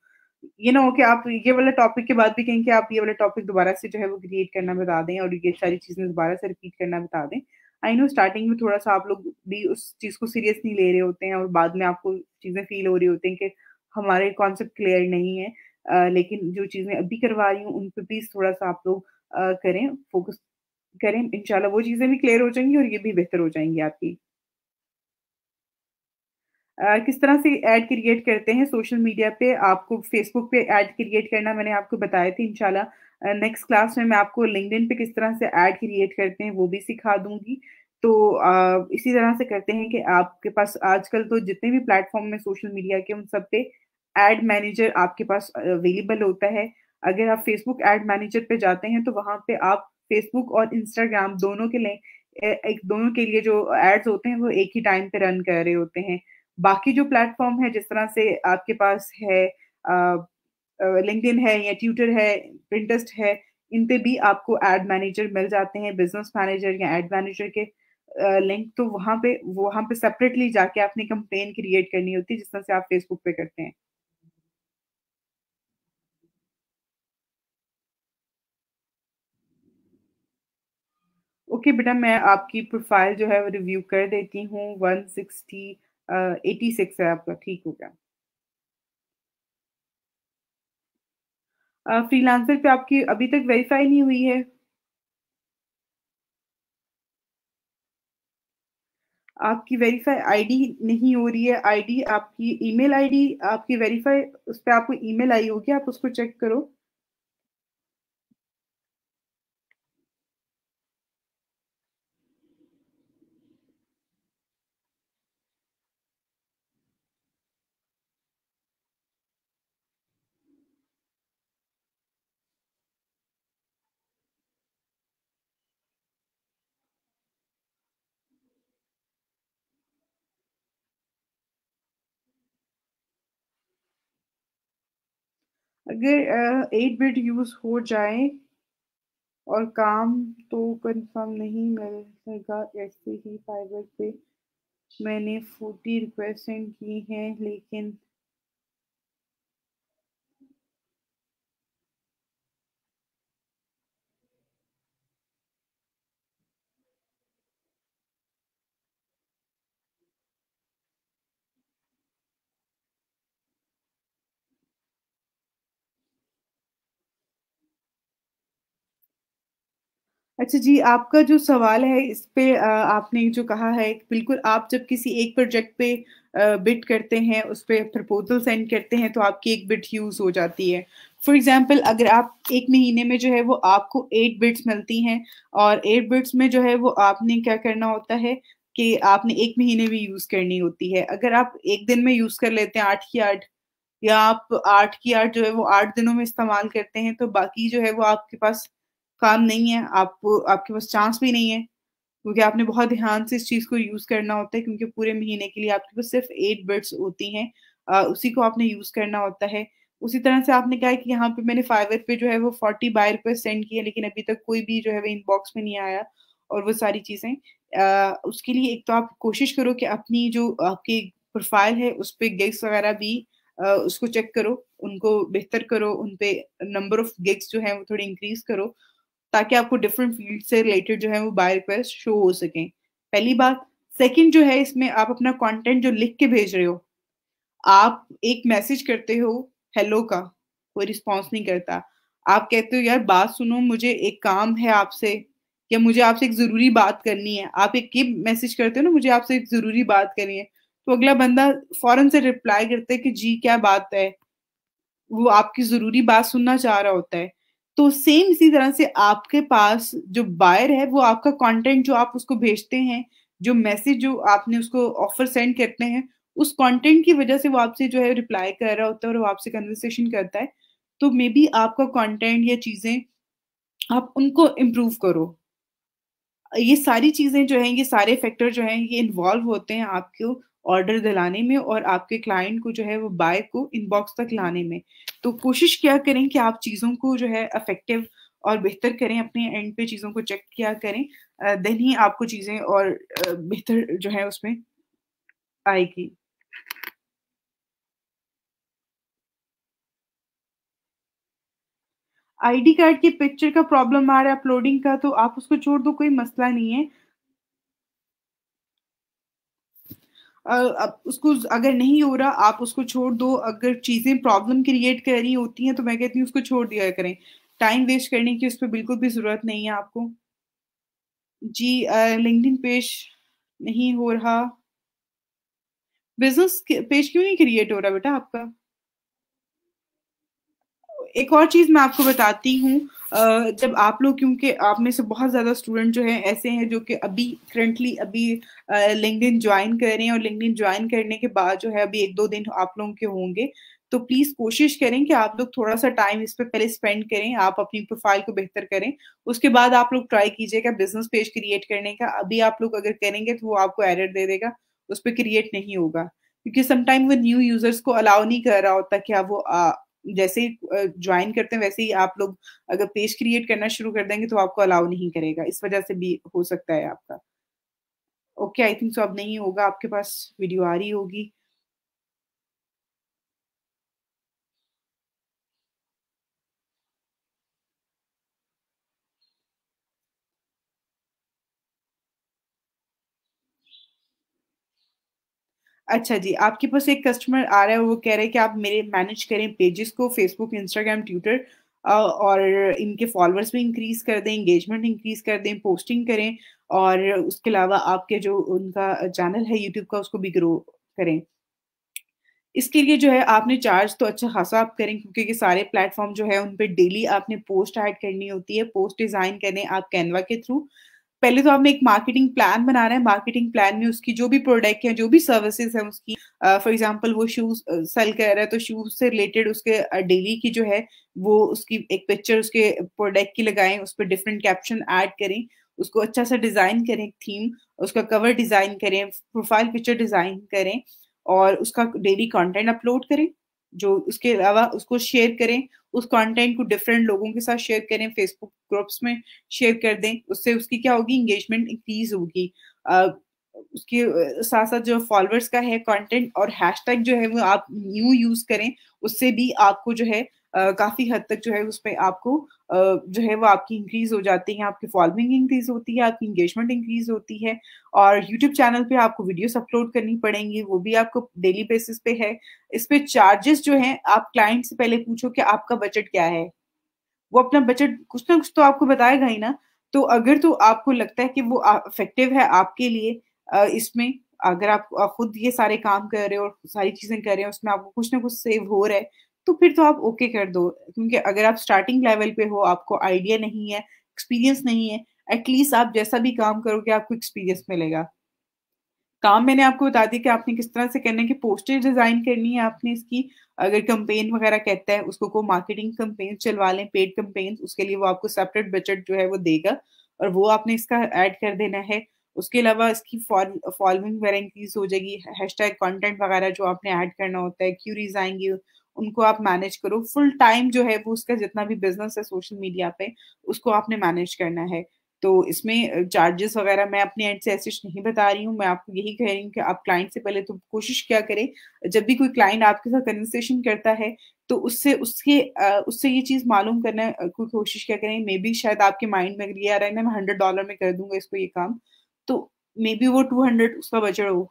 ये ना हो कि आप ये वाला टॉपिक के बाद भी कहें कि आप ये वाला टॉपिक दोबारा से जो है वो क्रिएट करना बता दें और ये सारी चीज़ें दोबारा से रिपीट करना बता दें। आई नो स्टार्टिंग में थोड़ा-सा आप लोग भी उस चीज़ को सीरियस नहीं ले रहे होते हैं और बाद में आपको चीज़ें फ़ील हो रही होती हैं कि हमारे कॉन्सेप्ट क्लियर नहीं है। लेकिन जो चीज़ें अभी करवा रही हूँ, उन पे प्लीज़ थोड़ा-सा आप लोग करें, फ़ोकस करें। इंशाल्लाह वो चीज़ें भी क्लियर हो जाएँगी और ये भी बेहतर हो जाएँगी आपकी। किस तरह से ऐड क्रिएट करते हैं सोशल मीडिया पे, आपको फ़ेसबुक पे ऐड क्रिएट करना मैंने आपको बताए थे इंशाल्लाह नेक्स्ट क्लास में मैं आपको लिंक्डइन पे किस तरह से ऐड क्रिएट करते हैं वो भी सिखा दूँगी। तो इसी तरह से करते हैं कि आपके पास आजकल तो जितने भी प्लेटफ़ॉर्म हैं सोशल मीडिया के उन सब पे ऐड मैनेजर आपके पास अवेलेबल होता है। अगर आप फ़ेसबुक ऐड मैनेजर पे जाते हैं तो वहाँ पे आप फ़ेसबुक और इंस्टाग्राम दोनों के लिए एक दोनों के लिए जो एड्स होते हैं वो एक ही टाइम पे रन कर रहे होते हैं। बाकी जो प्लेटफ़ॉर्म है जिस तरह से आपके पास है लिंक्डइन है या ट्विटर है, पिंटरेस्ट है, इन पे भी आपको एड मैनेजर मिल जाते हैं, बिज़नेस मैनेजर या एड मैनेजर के लिंक तो वहाँ पे सेपरेटली जाके आपने कैंपेन क्रिएट करनी होती है जिस तरह से आप फेसबुक पे करते हैं। ओके बेटा मैं आपकी प्रोफ़ाइल जो है वो रिव्यू कर देती हूँ 160 86 है आपका, ठीक हो गया। फ्रीलांसर पे आपकी अभी तक वेरीफ़ाई नहीं हुई है? आपकी वेरीफाई आईडी नहीं हो रही है, आईडी आपकी ईमेल आईडी आपकी वेरीफाई उस पे आपको ईमेल आई होगी, आप उसको चेक करो। अगर 8 बिट यूज़ हो जाए और काम तो कंफर्म नहीं मिलेगा ऐसे ही फाइवर पे मैंने 40 रिक्वेस्ट सेंड की हैं लेकिन अच्छा जी, आपका जो सवाल है इस पे आपने जो कहा है बिल्कुल आप जब किसी एक प्रोजेक्ट पे बिड करते हैं, उस पे प्रपोज़ल सेंड करते हैं तो आपकी 1 बिट यूज़ हो जाती है। फॉर एग्ज़ाम्पल अगर आप 1 महीने में जो है वो आपको 8 बिट्स मिलती हैं और 8 बिट्स में जो है वो आपने क्या करना होता है कि आपने 1 महीने में यूज़ करनी होती है। अगर आप 1 दिन में यूज़ कर लेते हैं 8 की 8 या आप 8 की 8 जो है वो 8 दिनों में इस्तेमाल करते हैं, तो बाकी जो है वो आपके पास काम नहीं है, आपके पास चांस भी नहीं है, क्योंकि आपने बहुत ध्यान से इस चीज़ को यूज़ करना होता है क्योंकि पूरे महीने के लिए आपके पास सिर्फ़ 8 बिट्स होती हैं उसी को आपने यूज़ करना होता है। उसी तरह से आपने क्या है कि यहाँ पे मैंने फाइवर पे जो है वो 40 बाय रिक्वेस्ट सेंड की है, लेकिन अभी तक कोई भी जो है वो इनबॉक्स में नहीं आया और वो सारी चीज़ें उसके लिए एक तो आप कोशिश करो कि अपनी जो आपकी प्रोफ़ाइल है, उस पे गिग्स वगैरह भी उसको चेक करो, उनको बेहतर करो, उन पे नंबर ऑफ गिग्स जो हैं वो थोड़ी इंक्रीज़ करो, ताकि आपको डिफरेंट फ़ील्ड से रिलेटेड जो है वो बाय रिक्वेस्ट शो हो सकें। पहली बात, सेकंड जो है इसमें आप अपना कंटेंट जो लिख के भेज रहे हो, आप एक मैसेज करते हो हेलो का, कोई रिस्पॉन्स नहीं करता। आप कहते हो यार बात सुनो मुझे एक काम है आपसे या मुझे आपसे एक ज़रूरी बात करनी है। आप एक ये मैसेज करते हो ना मुझे आपसे एक ज़रूरी बात करनी है, तो अगला बंदा फ़ौरन से रिप्लाई करता है कि जी क्या बात है? वो आपकी ज़रूरी बात सुनना चाह रहा होता है। तो सेम इसी तरह से आपके पास जो बायर है वो आपका कंटेंट जो आप उसको भेजते हैं, जो मैसेज जो आपने उसको ऑफ़र सेंड करते हैं, उस कंटेंट की वज़ह से वो आपसे जो है रिप्लाई कर रहा होता है और वो आपसे कन्वर्सेशन करता है। तो मेबी आपका कंटेंट या चीज़ें आप उनको इम्प्रूव करो। ये सारी चीज़ें जो हैं, ये सारे फैक्टर जो हैं, ये इन्वॉल्व होते हैं आपको ऑर्डर दिलाने में और आपके क्लाइंट को जो है वो बाय को इनबॉक्स तक लाने में। तो कोशिश क्या करें कि आप चीज़ों को जो है इफ़ेक्टिव और बेहतर करें, अपने एंड पे चीज़ों को चेक किया करें। देन ही आपको चीज़ें और बेहतर जो है उसमें आएगी। आईडी कार्ड की पिक्चर का प्रॉब्लम आ रहा है अपलोडिंग का, तो आप उसको छोड़ दो, कोई मसला नहीं है। अब उसको अगर नहीं हो रहा, आप उसको छोड़ दो। अगर चीज़ें प्रॉब्लम क्रिएट कर रही होती हैं, तो मैं कहती हूँ उसको छोड़ दिया करें। टाइम वेस्ट करने की उस पे बिल्कुल भी ज़रूरत नहीं है आपको। जी लिंक्डइन पेज नहीं हो रहा। बिज़नेस क पेज क्यों नहीं क्रिएट हो रहा बेटा आपका? एक और चीज़ मैं आपको बताती हूँ। जब आप लोग, क्योंकि आप में से बहुत ज़्यादा स्टूडेंट जो हैं ऐसे हैं जो कि अभी करंटली अभी लिंक्डइन जॉइन कर रहे हैं और लिंक्डइन जॉइन करने के बाद जो है अभी 1-2 दिन आप लोगों के होंगे। तो प्लीज़ कोशिश करें कि आप लोग थोड़ा-सा टाइम इस पे पहले स्पेंड करें, आप अपनी प्रोफ़ाइल को बेहतर करें। उसके बाद आप लोग ट्राई कीजिएगा बिज़नेस पेज क्रिएट करने का। अभी आप लोग अगर करेंगे तो वो आपको एरर दे देगा, उस पे क्रिएट नहीं होगा। क्योंकि सम टाइम वो न्यू यूज़र्स को अलाउ नहीं कर रहा होता कि आप वो जैसे ही जॉइन करते हैं वैसे ही आप लोग अगर पेज क्रिएट करना शुरू कर देंगे तो आपको अलाउ नहीं करेगा। इस वजह से भी हो सकता है आपका। ओके, आई थिंक सो अब नहीं होगा, आपके पास वीडियो आ रही होगी। अच्छा जी, आपके पास एक कस्टमर आ रहा है, वो कह रहे हैं कि आप मेरे मैनेज करें पेजेज़ को फ़ेसबुक, इंस्टाग्राम, ट्विटर और इनके फ़ॉलोअर्स भी इंक्रीज़ कर दें, एंगेजमेंट इंक्रीज़ कर दें, पोस्टिंग करें और उसके अलावा आपके जो उनका चैनल है यूट्यूब का उसको भी ग्रो करें। इसके लिए जो है आपने चार्ज तो अच्छा खासा आप करें, क्योंकि ये सारे प्लेटफ़ॉर्म जो है उन पे डेली आपने पोस्ट ऐड करनी होती है, पोस्ट डिज़ाइन करने आप कैनवा के थ्रू। पहले तो आपने एक मार्केटिंग प्लान बनाना है, मार्केटिंग प्लान में उसकी जो भी प्रोडक्ट है, जो भी सर्विसेज़ है उसकी फॉर एग्ज़ाम्पल वो शूज़ सेल कर रहा है, तो शूज़ से रिलेटेड उसके डेली की जो है वो उसकी एक पिक्चर उसके प्रोडक्ट की लगाएँ, उस पे डिफरेंट कैप्शन ऐड करें, उसको अच्छा सा डिज़ाइन करें एक थीम, उसका कवर डिज़ाइन करें, प्रोफाइल पिक्चर डिज़ाइन करें और उसका डेली कंटेंट अपलोड करें। जो उसके अलावा उसको शेयर करें, उस कंटेंट को डिफरेंट लोगों के साथ शेयर करें, फेसबुक ग्रुप्स में शेयर कर दें, उससे उसकी क्या होगी, एंगेजमेंट इंक्रीज़ होगी। अ, उसके साथ-साथ जो फॉलोअर्स का है कंटेंट और हैशटैग जो है वो आप न्यू यूज़ करें, उससे भी आपको जो है काफ़ी हद तक जो है उसपे आपको जो है वो आपकी इंक्रीज़ हो जाती है, आपकी फॉलोइंग इंक्रीज़ होती है, आपकी एंगेजमेंट इंक्रीज़ होती है और यूट्यूब चैनल पे आपको वीडियोज़ अपलोड करनी पड़ेंगी, वो भी आपको डेली बेसिस पे है। इस पे चार्जेज़ जो हैं, आप क्लाइंट से पहले पूछो कि आपका बजट क्या है? वो अपना बजट कुछ ना कुछ तो आपको बताएगा ही ना। तो अगर तो आपको लगता है कि वो इफ़ेक्टिव है आपके लिए इसमें अगर आप खुद ये सारे काम कर रहे हो और सारी चीज़ें कर रहे हो, उसमें आपको कुछ ना कुछ सेव हो रहा है, तो फिर तो आप ओके कर दो। क्योंकि अगर आप स्टार्टिंग लेवल पे हो, आपको आइडिया नहीं है, एक्सपीरियंस नहीं है, एट लीस्ट आप जैसा भी काम करोगे आपको एक्सपीरियंस मिलेगा। काम मैंने आपको बता दिया कि आपने किस तरह से करना है कि पोस्टर डिज़ाइन करनी है आपने इसकी। अगर कैम्पेन वगैरह कहता है उसको को मार्केटिंग कैम्पेन चलवा लें, पेड कैम्पेन्स उसके लिए वो आपको सेपरेट बजट जो है वो देगा और वो आपने इसका ऐड कर देना है। उसके अलावा इसकी फॉलोइंग वगैरह इंक्रीज़ हो जाएगी, हैशटैग कंटेंट वगैरह जो आपने ऐड करना होता है, क्यूरीज़ आएँगी, उनको आप मैनेज करो। फुल टाइम जो है वो उसका जितना भी बिज़नेस है सोशल मीडिया पे, उसको आपने मैनेज करना है। तो इसमें चार्जेस वगैरह मैं अपने एंड से ऐसे नहीं बता रही हूँ, मैं आपको यही कह रही हूँ कि आप क्लाइंट से पहले तो कोशिश क्या करें, जब भी कोई क्लाइंट आपके साथ कन्वर्सेशन करता है, तो उससे ये चीज़ मालूम करना की कोशिश क्या करें, मेबी शायद आपके माइंड में अगर ये आ रहा है ना मैं $100 में कर दूँगा इसको ये काम, तो मेबी वो 200 उसका बजट हो।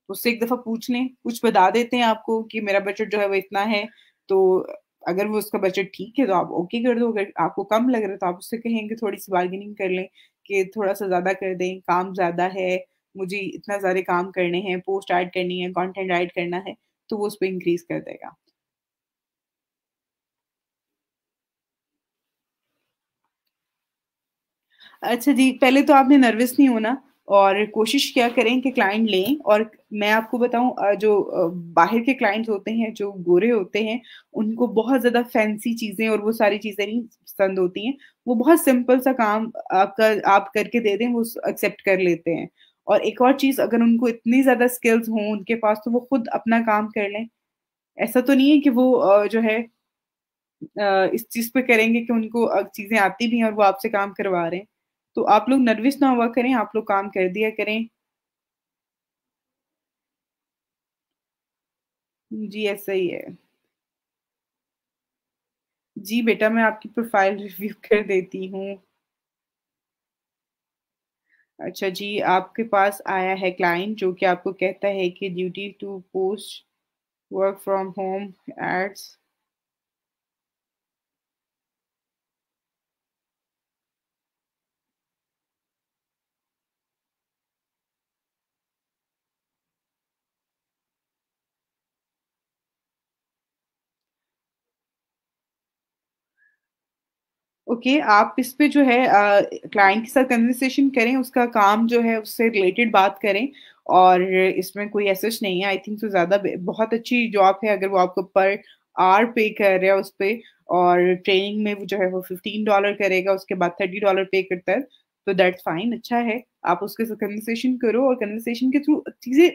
उससे एक दफ़ा पूछ लें, कुछ बता देते हैं आपको कि मेरा बजट जो है वो इतना है, तो अगर वो उसका बजट ठीक है तो आप ओके कर दो, अगर आपको कम लग रहा है तो आप उससे कहेंगे थोड़ी-सी बार्गेनिंग कर लें कि थोड़ा-सा ज़्यादा कर दें, काम ज़्यादा है, मुझे इतना सारे काम करने हैं, पोस्ट ऐड करनी है, कंटेंट ऐड करना है, तो वो उसपे इंक्रीज़ कर देगा। अच्छा जी, पहले तो आपने नर्वस नहीं होना। और कोशिश किया करें कि क्लाइंट लें। और मैं आपको बताऊँ जो बाहर के क्लाइंट्स होते हैं, जो गोरे होते हैं, उनको बहुत ज़्यादा फैंसी चीज़ें और वो सारी चीज़ें नहीं पसंद होती हैं। वो बहुत सिंपल सा काम आप करके दे दें, वो एक्सेप्ट कर लेते हैं। और एक और चीज़, अगर उनको इतनी ज़्यादा स्किल्स हों उनके पास, तो वो खुद अपना काम कर लें। ऐसा तो नहीं है कि वो जो है इस चीज़ पे करेंगे कि उनको चीज़ें आती भी हैं और वो आपसे काम करवा रहे हैं। तो आप लोग नर्वस ना हुआ करें, आप लोग काम कर दिया करें। जी, ऐसा ही है। जी बेटा, मैं आपकी प्रोफ़ाइल रिव्यू कर देती हूँ। अच्छा जी, आपके पास आया है क्लाइंट जो कि आपको कहता है कि duty to post work from home ads. Okay, आप इस पे जो है क्लाइंट के साथ कन्वर्सेशन करें, उसका काम जो है उससे रिलेटेड बात करें। और इसमें कोई ऐसा कुछ नहीं है, आई थिंक सो ज़्यादा बहुत अच्छी जॉब है अगर वो आपको पर आवर पे कर रहा है उस पे। और ट्रेनिंग में वो जो है वो $15 करेगा, उसके बाद $30 पे करता है, तो दैट्स फाइन, अच्छा है। आप उसके साथ कन्वर्सेशन करो और कन्वर्सेशन के थ्रू चीज़ें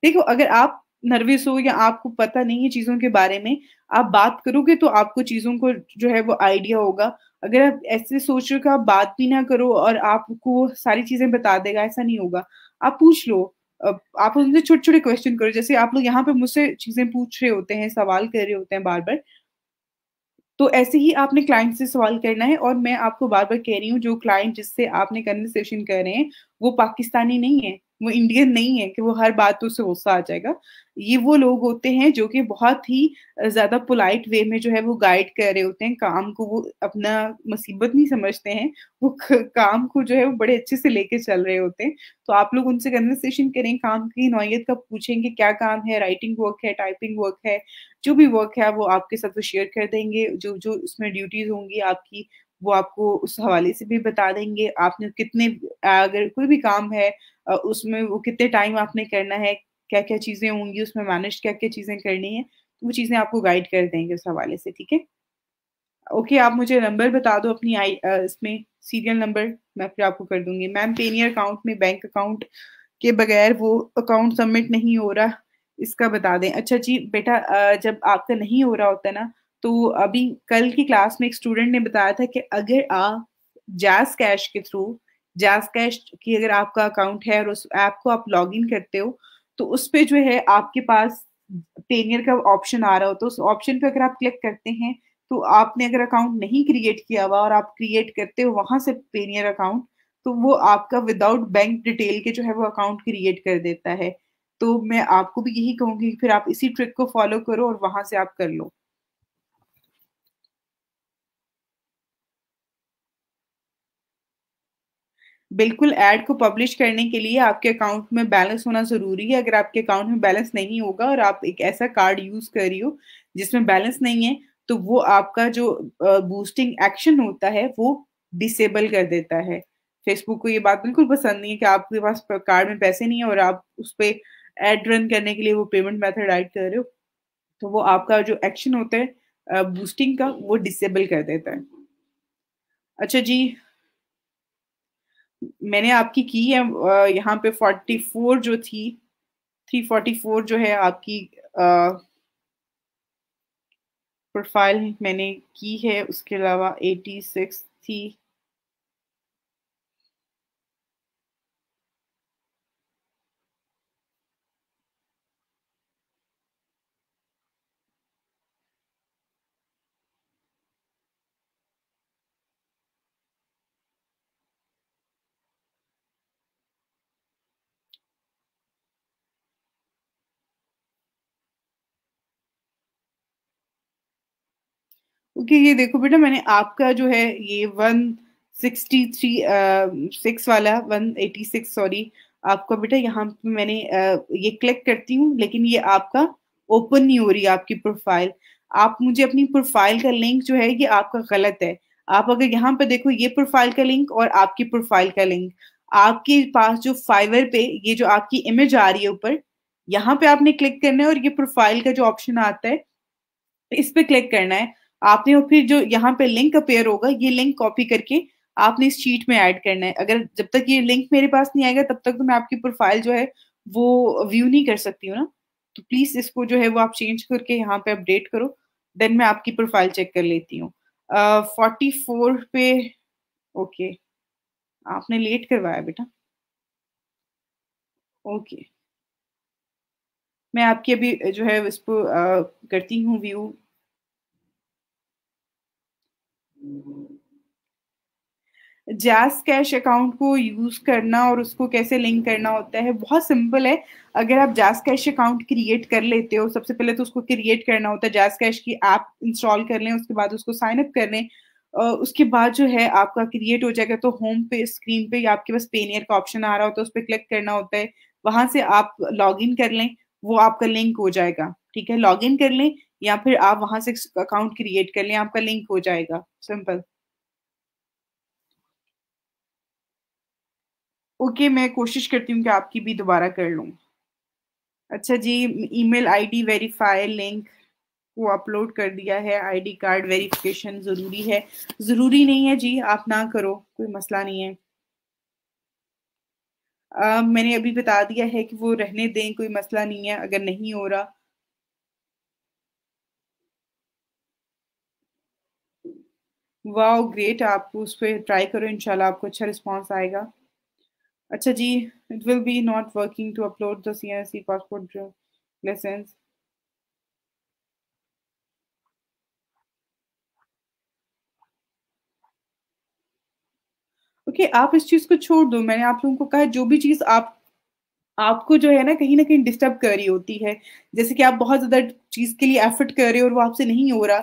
देखो। अगर आप नर्वस हो या आपको पता नहीं है चीज़ों के बारे में, आप बात करोगे तो आपको चीज़ों को जो है वो आइडिया होगा। अगर आप ऐसे सोच रहे हो कि आप बात भी ना करो और आपको वो सारी चीज़ें बता देगा, ऐसा नहीं होगा। आप पूछ लो। आप उनसे छोटे-छोटे क्वेश्चन करो, जैसे आप लोग यहाँ पे मुझसे चीज़ें पूछ रहे होते हैं, सवाल कर रहे होते हैं बार-बार। तो ऐसे ही आपने क्लाइंट से सवाल करना है। और मैं आपको बार-बार कह रही हूँ, जो क्लाइंट जिससे आपने कन्वर्सेशन कर रहे हैं, वो पाकिस्तानी नहीं है, वो इंडियन नहीं है कि वो हर बात पे उससे गुस्सा आ जाएगा। ये वो लोग होते हैं जो कि बहुत ही ज़्यादा पोलाइट वे में जो है वो गाइड कर रहे होते हैं काम को, वो अपना मुसीबत नहीं समझते हैं, वो क काम को जो है वो बड़े अच्छे से लेके चल रहे होते हैं। तो आप लोग उनसे कन्वर्सेशन करें, काम की नौइयत का पूछेंगे, क्या काम है, राइटिंग वर्क है, टाइपिंग वर्क है, जो भी वर्क है वो आपके साथ वो शेयर कर देंगे। जो-जो उसमें ड्यूटीज़ होंगी आपकी, वो आपको उस हवाले से भी बता देंगे। आपने कितने अगर कोई भी काम है उसमें वो कितने टाइम आपने करना है, क्या-क्या चीज़ें होंगी उसमें, मैनेज क्या-क्या चीज़ें करनी है, तो वो चीज़ें आपको गाइड कर देंगे उस हवाले से, ठीक है? ओके, आप मुझे नंबर बता दो अपनी इसमें सीरियल नंबर, मैं फिर आपको कर दूँगी। मैम, पेनीयर अकाउंट में बैंक अकाउंट के बगैर वो अकाउंट सबमिट नहीं हो रहा, इसका बता दें। अच्छा जी, बेटा जब आपका नहीं हो रहा होता ना, तो अभी कल की क्लास में एक स्टूडेंट ने बताया था कि अगर आप जैज़ कैश के थ्रू, जैज़ कैश की अगर आपका अकाउंट है और उस ऐप को आप लॉगिन करते हो, तो उस पे जो है आपके पास पेनियर का ऑप्शन आ रहा हो, तो उस ऑप्शन पे अगर आप क्लिक करते हैं, तो आपने अगर अकाउंट नहीं क्रिएट किया हुआ और आप क्रिएट करते हो वहाँ से पेनियर अकाउंट, तो वो आपका विदाउट बैंक डिटेल के जो है वो अकाउंट क्रिएट कर देता है। तो मैं आपको भी यही कहूँगी कि फिर आप इसी ट्रिक को फ़ॉलो करो और वहाँ से आप कर लो। बिल्कुल, ऐड को पब्लिश करने के लिए आपके अकाउंट में बैलेंस होना ज़रूरी है। अगर आपके अकाउंट में बैलेंस नहीं होगा और आप एक ऐसा कार्ड यूज़ कर रही हो जिसमें बैलेंस नहीं है, तो वो आपका जो बूस्टिंग एक्शन होता है, वो डिसेबल कर देता है। फेसबुक को ये बात बिल्कुल पसंद नहीं है कि आपके पास प कार्ड में पैसे नहीं है और आप उसपे ऐड रन करने के लिए वो पेमेंट मेथड ऐड कर रहे हो, तो वो आपका जो एक्शन होता है बूस्टिंग का, वो डिसेबल कर देता है। अच्छा जी, मैंने आपकी की है यहाँ पे 44 जो थी, 344 जो है आपकी प्रोफाइल मैंने की है, उसके अलावा 86 थी। ओके, ये देखो बेटा, मैंने आपका जो है ये 163 6 वाला 186 सॉरी, आपका बेटा यहाँ पे मैंने ये क्लिक करती हूँ, लेकिन ये आपका ओपन नहीं हो रही आपकी प्रोफाइल। आप मुझे अपनी प्रोफाइल का लिंक जो है ये आपका गलत है। आप अगर यहाँ पे देखो, ये प्रोफाइल का लिंक और आपकी प्रोफाइल का लिंक, आपके पास जो फाइवर पे ये जो आपकी इमेज आ रही है ऊपर, यहाँ पे आपने क्लिक करना है और ये प्रोफाइल का जो ऑप्शन आता है, इस पे क्लिक करना है आपने और फिर जो यहाँ पे लिंक अपीयर होगा, ये लिंक कॉपी करके आपने इस शीट में ऐड करना है। अगर जब तक ये लिंक मेरे पास नहीं आएगा तब तक तो मैं आपकी प्रोफाइल जो है वो व्यू नहीं कर सकती हूँ ना। तो प्लीज इसको जो है वो आप चेंज करके यहाँ पे अपडेट करो, देन मैं आपकी प्रोफाइल चेक कर लेती हूँ। 44 पे। ओके, आपने लेट करवाया बेटा। ओके, मैं आपकी अभी जो है इसको करती हूँ व्यू। जैज़ कैश अकाउंट को यूज़ करना और उसको कैसे लिंक करना होता है, बहुत सिंपल है। अगर आप जैज़ कैश अकाउंट क्रिएट कर लेते हो, सबसे पहले तो उसको क्रिएट करना होता है, जैज़ कैश की ऐप इंस्टॉल कर लें, उसके बाद उसको साइन अप कर लें। उसके बाद जो है आपका क्रिएट हो जाएगा, तो होम पे स्क्रीन पे या आपके पास पेनियर का ऑप्शन आ रहा होता है, उस पे क्लिक करना होता है। वहाँ से आप लॉगिन कर लें, वो आपका लिंक हो जाएगा, ठीक है? लॉगिन कर लें या फिर आप वहाँ से अकाउंट क्रिएट कर लें, आपका लिंक हो जाएगा, सिंपल। ओके, मैं कोशिश करती हूँ कि आपकी भी दोबारा कर लूँ। अच्छा जी, ईमेल आईडी वेरीफाई लिंक को अपलोड कर दिया है, आईडी कार्ड वेरिफिकेशन ज़रूरी है। ज़रूरी नहीं है जी, आप ना करो, कोई मसला नहीं है। मैंने अभी बता दिया है कि वो रहने दें, कोई मसला नहीं है अगर नहीं हो रहा। वाओ ग्रेट, आप उस पे ट्राई करो, इंशाल्लाह आपको अच्छा रिस्पॉन्स आएगा। अच्छा जी, it will be not working to upload the CNC passport licence. Okay, आप इस चीज़ को छोड़ दो। मैंने आप लोगों को कहा है, जो भी चीज़ आप आपको जो है ना कहीं न कहीं डिस्टर्ब कर रही होती है। जैसे कि आप बहुत ज़्यादा चीज़ के लिए एफर्ट कर रहे हो और वो आपसे नहीं हो रहा,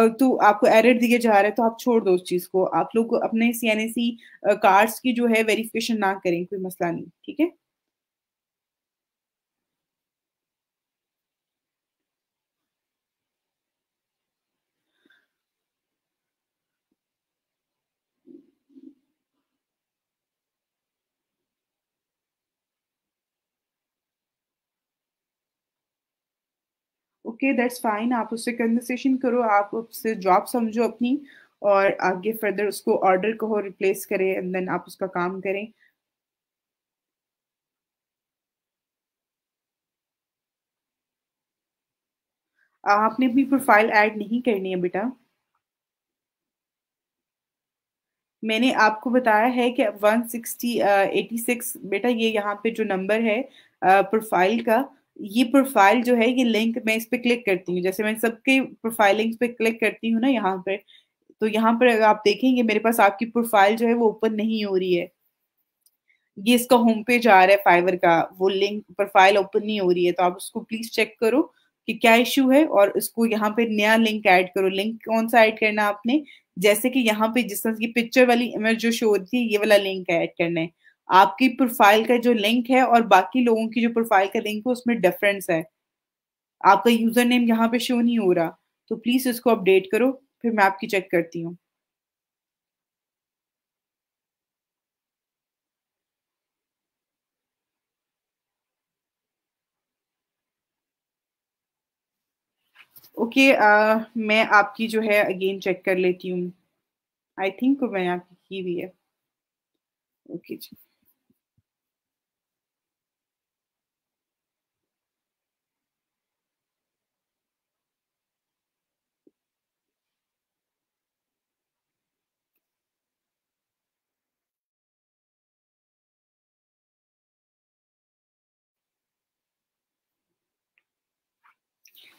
तो आपको एरर दिए जा रहा है, तो आप छोड़ दो उस चीज़ को। आप लोग अपने सीएनएसी कार्ड्स की जो है वेरिफिकेशन ना करें, कोई मसला नहीं, ठीक है? ओके, दैट्स फाइन, आप उससे कन्वर्सेशन करो, आप उससे जॉब समझो अपनी और आगे फर्दर उसको ऑर्डर कहो रिप्लेस करे एंड देन आप उसका काम करें। आपने अपनी प्रोफाइल ऐड नहीं करनी है बेटा। मैंने आपको बताया है कि 160 86 बेटा, ये यहाँ पे जो नंबर है प्रोफाइल का, ये प्रोफाइल जो है ये लिंक, मैं इस पे क्लिक करती हूँ, जैसे मैं सबके प्रोफाइलिंग्स पे क्लिक करती हूँ ना यहाँ पे, तो यहाँ पर अगर आप देखेंगे मेरे पास आपकी प्रोफाइल जो है वो ओपन नहीं हो रही है। ये इसका होम पेज आ रहा है फाइवर का, वो लिंक प्रोफाइल ओपन नहीं हो रही है, तो आप उसको प्लीज चेक करो कि क्या इश्यू है और इसको यहाँ पे नया लिंक ऐड करो। लिंक कौन सा ऐड करना है आपने? जैसे कि यहाँ पे जिस तरह की पिक्चर वाली इमेज जो शो हो रही थी, ये वाला लिंक ऐड करना है। आपकी प्रोफाइल का जो लिंक है और बाकी लोगों की जो प्रोफाइल का लिंक है उसमें डिफरेंस है। आपका यूजर नेम यहाँ पे शो नहीं हो रहा, तो प्लीज इसको अपडेट करो, फिर मैं आपकी चेक करती हूँ। ओके, मैं आपकी जो है अगेन चेक कर लेती हूँ। आई थिंक मैंने आपकी की हुई है। ओके जी।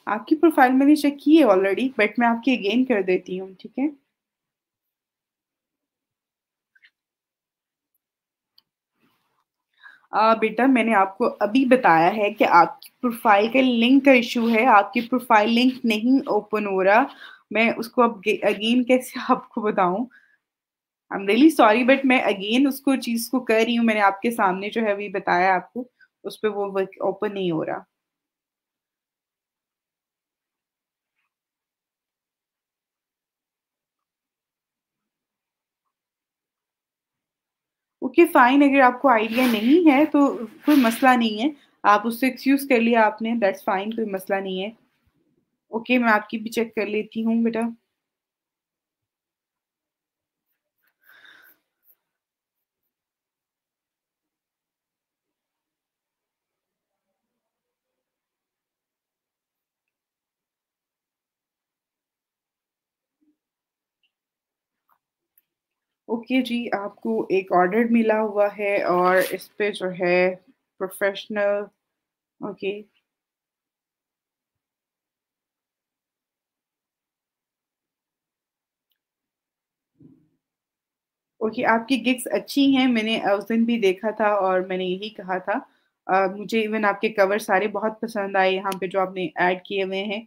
आपकी प्रोफाइल मैंने चेक की है ऑलरेडी, बट मैं आपकी अगेन कर देती हूँ, ठीक है? बेटा, मैंने आपको अभी बताया है कि आपकी प्रोफाइल के लिंक का इशू है, आपकी प्रोफाइल लिंक नहीं ओपन हो रहा। मैं उसको अब अगेन कैसे आपको बताऊं? I am really sorry, but मैं अगेन उसको चीज को कर रही हूँ, मैंने आपके सामने जो है अभी बताया आपको, उस पे वो वर्क ओपन नहीं हो रहा। ओके फाइन, अगर आपको आइडिया नहीं है तो कोई मसला नहीं है, आप उससे एक्सक्यूज़ कर लिया आपने, दैट्स फाइन, कोई मसला नहीं है। ओके, मैं आपकी भी चेक कर लेती हूँ बेटा। ओके जी, आपको एक ऑर्डर मिला हुआ है और इस पे जो है प्रोफ़ेशनल। ओके। ओके, आपकी गिग्स अच्छी हैं, मैंने उस दिन भी देखा था और मैंने यही कहा था। मुझे इवन आपके कवर सारे बहुत पसंद आए यहाँ पे जो आपने ऐड किए हुए हैं।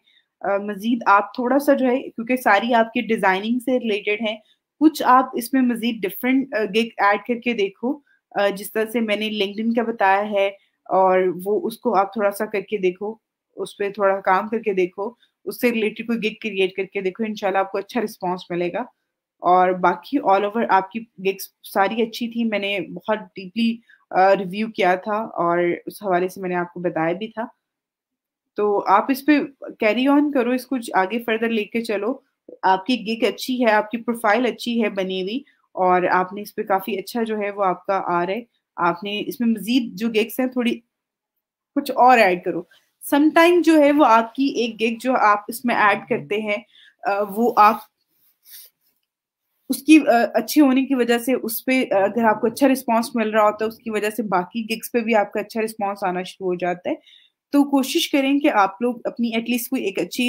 मज़ीद आप थोड़ा-सा जो है, क्योंकि सारी आपकी डिज़ाइनिंग से रिलेटेड हैं, कुछ आप इसमें मज़ीद डिफरेंट गिग ऐड करके देखो। जिस तरह से मैंने लिंक्डइन का बताया है और वो उसको आप थोड़ा-सा करके देखो, उस पे थोड़ा काम करके देखो, उससे रिलेटेड कोई गिग क्रिएट करके देखो, इंशाल्लाह आपको अच्छा रिस्पॉन्स मिलेगा। और बाकी ऑल ओवर आपकी गिग्स सारी अच्छी थी, मैंने बहुत डीपली रिव्यू किया था और उस हवाले से मैंने आपको बताया भी था। तो आप इस पे कैरी ऑन करो, इसको आगे फर्दर लेके चलो। आपकी गिग अच्छी है, आपकी प्रोफ़ाइल अच्छी है बनी हुई और आपने इस पे काफ़ी अच्छा जो है वो आपका आ रहा है। आपने इसमें मज़ीद जो गिग्स हैं थोड़ी कुछ और ऐड करो। समटाइम जो है वो आपकी एक गिग जो आप इसमें ऐड करते हैं वो आप उसकी अच्छी होने की वजह से उसपे अगर आपको अच्छा रिस्पॉन्स मिल रहा होता है, उसकी वजह से बाकी गिग्स पे भी आपका अच्छा रिस्पॉन्स आना शुरू हो जाता है। तो कोशिश करें कि आप लोग अपनी एटलीस्ट कोई एक अच्छी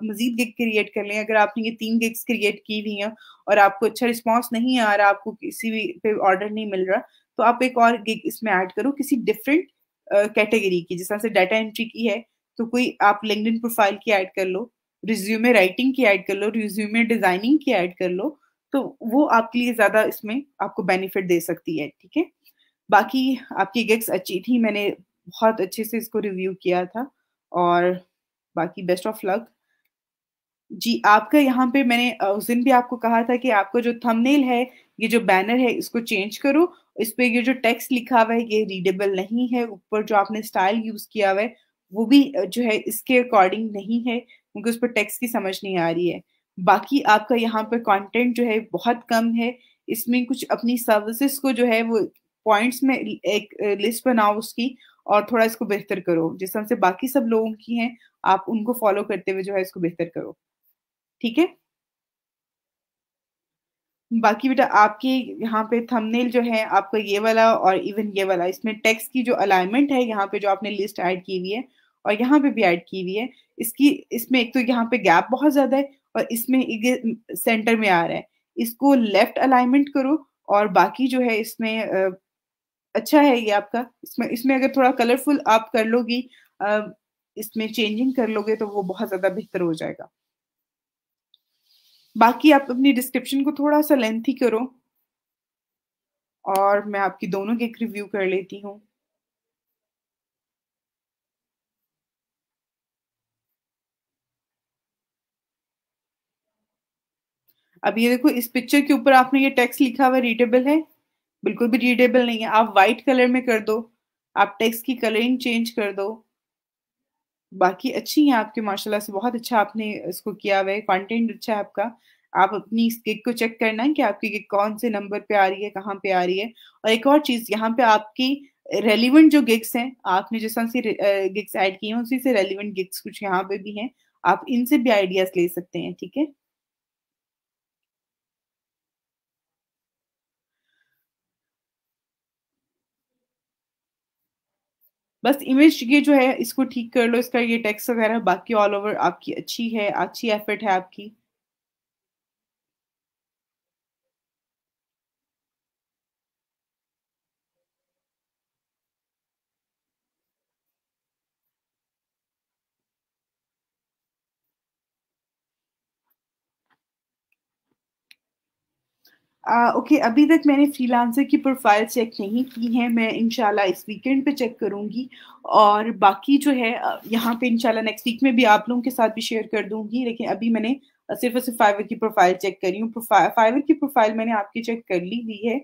मज़ीद गिग क्रिएट कर लें। अगर आपने ये 3 गिग्स क्रिएट की हुई हैं और आपको अच्छा रिस्पॉन्स नहीं आ रहा, आपको किसी भी पे ऑर्डर नहीं मिल रहा, तो आप एक और गिग इसमें ऐड करो किसी डिफरेंट कैटेगरी की। जिस तरह से डाटा एंट्री की है, तो कोई आप लिंक्डइन प्रोफाइल की ऐड कर लो, रिज़्यूमे राइटिंग की ऐड कर लो, रिज़्यूमे डिज़ाइनिंग की ऐड कर लो। तो वो आपके लिए ज़्यादा इसमें आपको बेनिफिट दे सकती है, ठीक है? बाकी आपकी गिग्स अच्छी थी, मैंने बहुत अच्छे से इसको रिव्यू किया था और बाकी बेस्ट ऑफ लक। जी, आपका यहाँ पे मैंने उस दिन भी आपको कहा था कि आपका जो थंबनेल है, ये जो बैनर है इसको चेंज करो। इस पे ये जो टेक्स्ट लिखा हुआ है ये रीडेबल नहीं है, ऊपर जो आपने स्टाइल यूज़ किया हुआ है वो भी जो है इसके अकॉर्डिंग नहीं है, क्योंकि उस पे टेक्स्ट की समझ नहीं आ रही है। बाकी आपका यहाँ पे कंटेंट जो है बहुत कम है, इसमें कुछ अपनी सर्विसेज़ को जो है वो पॉइंट्स में एक लिस्ट बनाओ उसकी और थोड़ा इसको बेहतर करो। जिस तरह से बाकी सब लोगों की हैं, आप उनको फ़ॉलो करते हुए जो है इसको बेहतर करो। ठीक है? बाकी बेटा आपके यहाँ पे थंबनेल जो है आपका ये वाला और इवन ये वाला, इसमें टेक्स्ट की जो अलाइनमेंट है यहाँ पे जो आपने लिस्ट ऐड की हुई है और यहाँ पे भी ऐड की हुई है, इसकी इसमें एक तो यहाँ पे गैप बहुत ज़्यादा है और इसमें ये सेंटर में आ रहा है। इसको लेफ्ट अलाइनमेंट करो और बाकी जो है इसमें अच्छा है ये आपका। इसमें इसमें अगर थोड़ा कलरफुल आप कर लोगी, अ, इसमें चेंजिंग कर लोगे तो वो बहुत ज़्यादा बेहतर हो जाएगा। बाकी आप अपनी डिस्क्रिप्शन को थोड़ा-सा लेंथी करो और मैं आपकी दोनों की एक रिव्यू कर लेती हूँ। अब ये देखो इस पिक्चर के ऊपर आपने ये टेक्स्ट लिखा हुआ है, रीडेबल है? बिल्कुल भी रीडेबल नहीं है। आप व्हाइट कलर में कर दो, आप टेक्स्ट की कलरिंग चेंज कर दो। बाकी अच्छी हैं आपकी माशाल्लाह से, बहुत अच्छा आपने इसको किया हुआ है, कंटेंट अच्छा है आपका। आप अपनी इस गिग को चेक करना है कि आपकी गिग कौन से नंबर पे आ रही है, कहाँ पे आ रही है। और एक और चीज़ यहाँ पे आपकी रेलेवेंट जो गिग्स हैं, आपने जिस तरह से गिग्स ऐड की हैं, उसी से रेलेवेंट गिग्स कुछ यहाँ पे भी हैं। आप इनसे भी आइडियाज़ ले सकते हैं, ठीक है? बस इमेज ये जो है इसको ठीक कर लो, इसका ये टेक्स्ट वगैरह, बाकी ऑल ओवर आपकी अच्छी है, अच्छी एफर्ट है आपकी। ओके, अभी तक मैंने फ्रीलांसर की प्रोफाइल चेक नहीं की है, मैं इंशाल्लाह इस वीकेंड पे चेक करूँगी और बाकी जो है यहाँ पे इंशाल्लाह नेक्स्ट वीक में भी आप लोगों के साथ भी शेयर कर दूँगी। लेकिन अभी मैंने सिर्फ़ और सिर्फ़ फाइवर की प्रोफाइल चेक करी हूँ। फाइवर की प्रोफाइल मैंने आपकी चेक कर ली हुई है।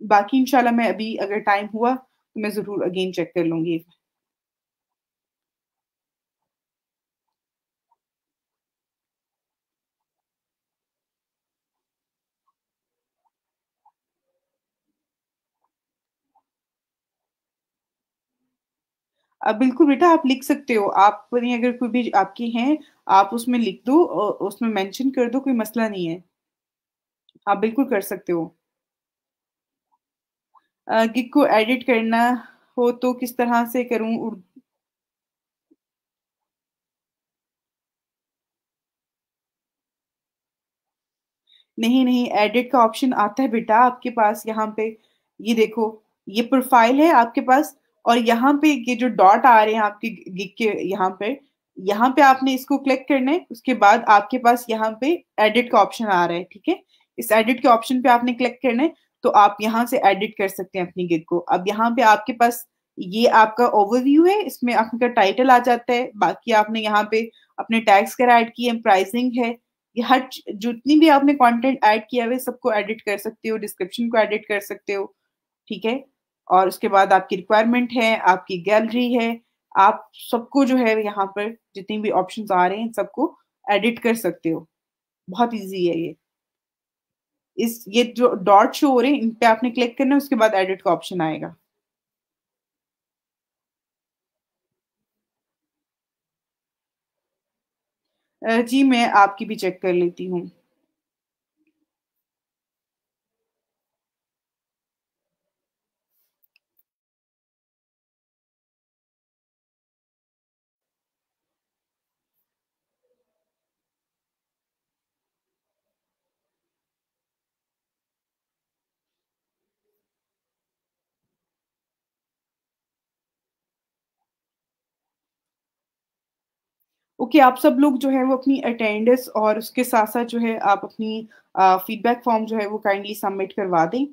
बाकी इंशाल्लाह मैं अभी अगर टाइम हुआ तो मैं ज़रूर अगेन चेक कर लूँगी। बिल्कुल बेटा, आप लिख सकते हो। आपने अगर कोई भी आपकी हैं, आप उसमें लिख दो, उसमें मेंशन कर दो, कोई मसला नहीं है। आप बिल्कुल कर सकते हो। गिग को एडिट करना हो तो किस तरह से करूँ? नहीं, नहीं, एडिट का ऑप्शन आता है बेटा आपके पास यहाँ पे। ये देखो, ये प्रोफाइल है आपके पास, और यहाँ पे ये जो डॉट आ रहे हैं आपके गिग के यहाँ पे आपने इसको क्लिक करना है। उसके बाद आपके पास यहाँ पे एडिट का ऑप्शन आ रहा है, ठीक है? इस एडिट के ऑप्शन पे आपने क्लिक करना है, तो आप यहाँ से एडिट कर सकते हैं अपनी गिग को। अब यहाँ पे आपके पास ये आपका ओवरव्यू है, इसमें आपका टाइटल आ जाता है, बाकी आपने यहाँ पे अपने टैग्स वगैरह ऐड किए, प्राइसिंग है, ये जितनी भी आपने कंटेंट ऐड किया हुआ है सबको एडिट कर सकते हो, डिस्क्रिप्शन को एडिट कर सकते हो, ठीक है? और उसके बाद आपकी रिक्वायरमेंट है, आपकी गैलरी है, आप सबको जो है यहाँ पर जितनी भी ऑप्शंस आ रहे हैं इन सबको एडिट कर सकते हो। बहुत ईज़ी है ये। ये जो डॉट शो हो रहे हैं इन पे आपने क्लिक करना है, उसके बाद एडिट का ऑप्शन आएगा। जी, मैं आपकी भी चेक कर लेती हूँ। ओके, आप सब लोग जो है वो अपनी अटेंडेंस और उसके साथ-साथ जो है आप अपनी फीडबैक फॉर्म जो है वो काइंडली सबमिट करवा दें।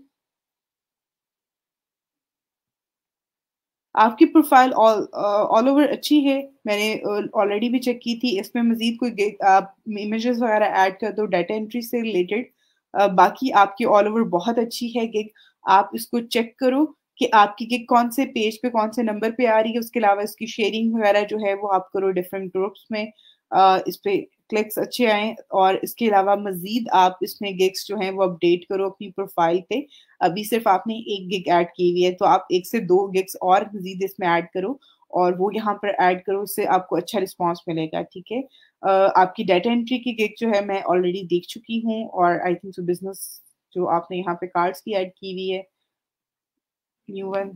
आपकी प्रोफ़ाइल ऑल ओवर अच्छी है। मैंने ऑलरेडी भी चेक की थी। इसमें मज़ीद कोई आप इमेजेस वग़ैरह ऐड कर दो डाटा एंट्री से रिलेटेड। बाकी आपकी ऑल ओवर बहुत अच्छी है गिग। आप इसको चेक करो कि आपकी गिग कौन से पेज पे, कौन से नंबर पे आ रही है। उसके अलावा इसकी शेयरिंग वग़ैरह जो है वो आप करो डिफरेंट ग्रुप्स में। इस पे क्लिक्स अच्छे आएँ, और इसके अलावा मज़ीद आप इसमें गिग्स जो हैं वो अपडेट करो अपनी प्रोफ़ाइल पे। अभी सिर्फ आपने 1 गिग ऐड की हुई है, तो आप 1 से 2 गिग्स और मज़ीद इसमें ऐड करो, और वो यहाँ पर ऐड करो, उससे आपको अच्छा रिस्पॉन्स मिलेगा, ठीक है? आपकी डाटा एंट्री की गिग जो है मैं ऑलरेडी देख चुकी हूँ, और आई थिंक सो बिज़नेस जो आपने यहाँ पे कार्ड्स की ऐड की हुई है, न्यू वन।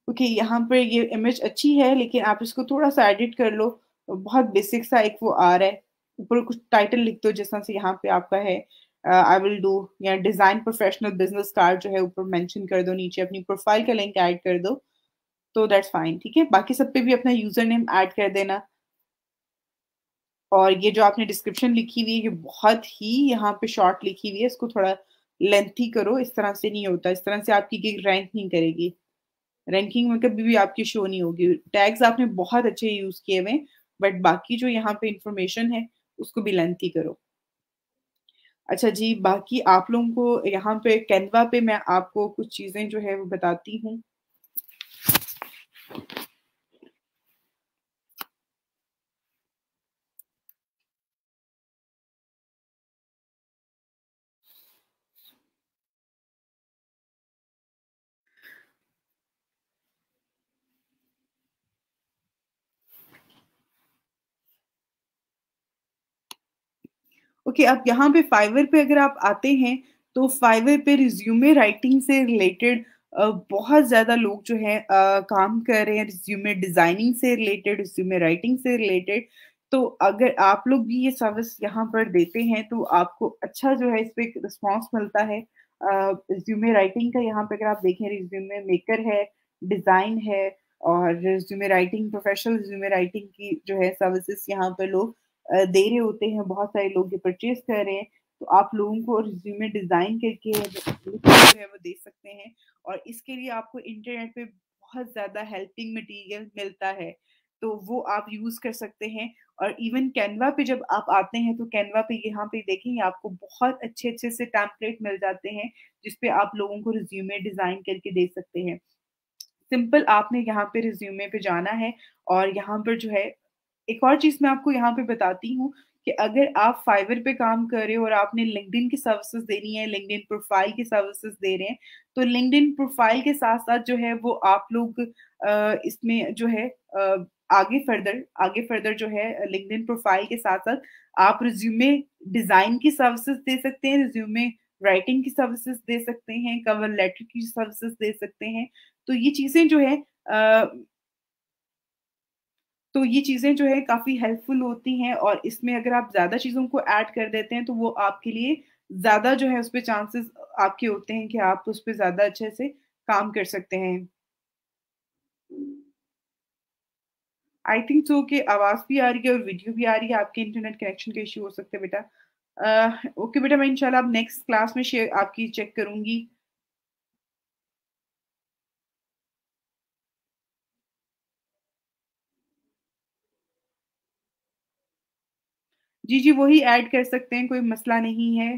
ओके, यहाँ पर ये इमेज अच्छी है, लेकिन आप इसको थोड़ा-सा एडिट कर लो। बहुत बेसिक सा एक वो आ रहा है। ऊपर कुछ टाइटल लिख दो, जिस तरह से यहाँ पे आपका है, आई विल डू, या डिज़ाइन प्रोफेशनल बिज़नेस कार्ड जो है ऊपर मेंशन कर दो, नीचे अपनी प्रोफाइल का लिंक ऐड कर दो, तो दैट्स फाइन, ठीक है? बाकी सब पे भी अपना यूज़र नेम ऐड कर देना। और ये जो आपने डिस्क्रिप्शन लिखी हुई है, ये बहुत ही यहाँ पे शॉर्ट लिखी हुई है, इसको थोड़ा लेंथी करो, इस तरह से नहीं होता, इस तरह से आपकी गिग रैंक नहीं करेगी। रैंकिंग में कभी भी आपकी शो नहीं होगी। टैग्स आपने बहुत अच्छे यूज़ किए हुए हैं, बट बाकी जो यहाँ पे इन्फॉर्मेशन है, उसको भी लेंथी करो। अच्छा जी, बाकी आप लोगों को यहाँ पे कैनवा पे मैं आपको कुछ चीज़ें जो है वो बताती हूँ। ओके, अब यहाँ पे फाइवर पे अगर आप आते हैं, तो फाइवर पे रिज़्यूमे राइटिंग से रिलेटेड बहुत ज़्यादा लोग जो हैं काम कर रहे हैं, रिज़्यूमे डिज़ाइनिंग से रिलेटेड, रिज़्यूमे राइटिंग से रिलेटेड। तो अगर आप लोग भी ये सर्विस यहाँ पर देते हैं, तो आपको अच्छा जो है इस पे एक रिस्पॉन्स मिलता है। रिज़्यूमे राइटिंग का यहाँ पे अगर आप देखें, रिज़्यूमे मेकर है, डिज़ाइन है, और resume writing, professional resume writing की जो है सर्विसेज़ यहाँ पे लोग दे रहे होते हैं, बहुत सारे लोग ये परचेज़ कर रहे हैं, तो आप लोगों को रिज़्यूमे डिज़ाइन करके जो है वो दे सकते हैं, और इसके लिए आपको इंटरनेट पे बहुत ज़्यादा हेल्पिंग मटीरियल मिलता है। तो वो आप यूज़ कर सकते हैं। और इवन कैनवा पे जब आप आते हैं, तो कैनवा पे यहाँ पे देखेंगे आपको बहुत अच्छे-अच्छे से टेम्पलेट मिल जाते हैं, जिस पे आप लोगों को रिज़्यूमे डिज़ाइन करके दे सकते हैं। सिंपल आपने यहाँ पे रिज़्यूमे पे जाना है और यहाँ पर जो है एक और चीज़ मैं आपको यहाँ पे बताती हूँ कि अगर आप फाइवर पे काम कर रहे हो और आपने लिंक्डइन की सर्विसेज़ देनी है, लिंक्डइन प्रोफ़ाइल की सर्विसेज़ दे रहे हैं, तो लिंक्डइन प्रोफ़ाइल के साथ-साथ जो है वो आप लोग इसमें जो है आगे फ़र्दर जो है लिंक्डइन प्रोफ़ाइल के साथ-साथ आप रिज़्यूमे डिज़ाइन की सर्विसेज़ दे सकते हैं, रिज़्यूमे राइटिंग की सर्विसेज़ दे सकते हैं, कवर लेटर की सर्विसेज़ दे सकते हैं। तो ये चीज़ें जो है अ, तो ये चीज़ें जो है काफ़ी हेल्पफुल होती हैं और इसमें अगर आप ज़्यादा चीज़ों को ऐड कर देते हैं, तो वो आपके लिए ज़्यादा जो है उसपे चांसेस आपके होते हैं कि आप उस पे ज़्यादा अच्छे से काम कर सकते हैं। आई थिंक सो कि आवाज़ भी आ रही है और वीडियो भी आ रही है, आपके इंटरनेट कनेक्शन का इश्यू हो सकता है बेटा। ओके बेटा, मैं इंशाल्लाह अब नेक्स्ट क्लास में शेयर आपकी चेक करूँगी। जी, जी, वही ऐड कर सकते हैं, कोई मसला नहीं है।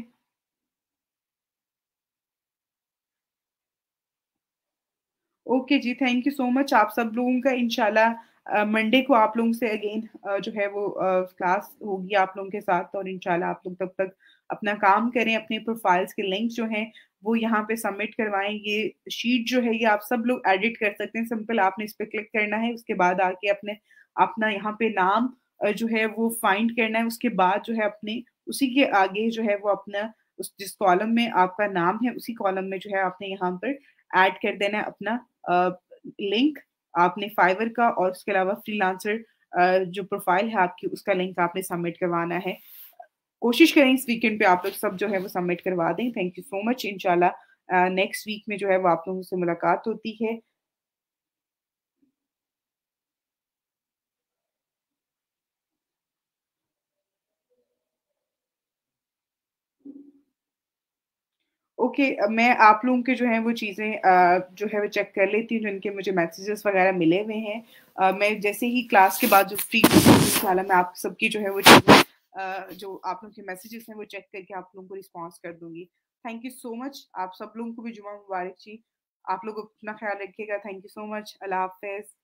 ओके जी, थैंक यू सो मच। आप सब लोगों का इंशाल्लाह मंडे को आप लोगों से अगेन जो है वो क्लास होगी आप लोगों के साथ और इंशाल्लाह आप लोग तब तक अपना काम करें, अपने प्रोफाइल्स के लिंक्स जो हैं वो यहाँ पे सबमिट करवाएँ। ये शीट जो है ये आप सब लोग एडिट कर सकते हैं, सिंपल आपने इस पे क्लिक करना है, उसके बाद आके अपने अपना यहाँ पे नाम जो है वो फाइंड करना है, उसके बाद जो है अपने उसी के आगे जो है वो अपना उस जिस कॉलम में आपका नाम है, उसी कॉलम में जो है आपने यहाँ पर ऐड कर देना है अपना अ, लिंक आपने फाइवर का और उसके अलावा फ्रीलांसर जो प्रोफाइल है आपकी उसका लिंक आपने सबमिट करवाना है। कोशिश करें इस वीकेंड पे आप लोग सब जो है वो सबमिट करवा दें। Thank you so much. इंशाल्लाह नेक्स्ट वीक में जो है वो आप लोगों से मुलाकात होती है। ओके, मैं आप लोगों के जो हैं वो चीज़ें जो है वो चेक कर लेती हूँ जिनके मुझे मैसेजेस वगैरह मिले हुए हैं। मैं जैसे ही क्लास के बाद जो फ्री इंशाल्लाह मैं आप सबकी जो है वो चीज़ें जो आप लोगों के मैसेजेस हैं वो चेक करके आप लोगों को रिस्पॉन्स कर दूँगी। Thank you so much. आप सब लोगों को भी जुमा मुबारक जी। आप लोग अपना ख़्याल रखिएगा। Thank you so much. अल्लाह हाफ़िज़।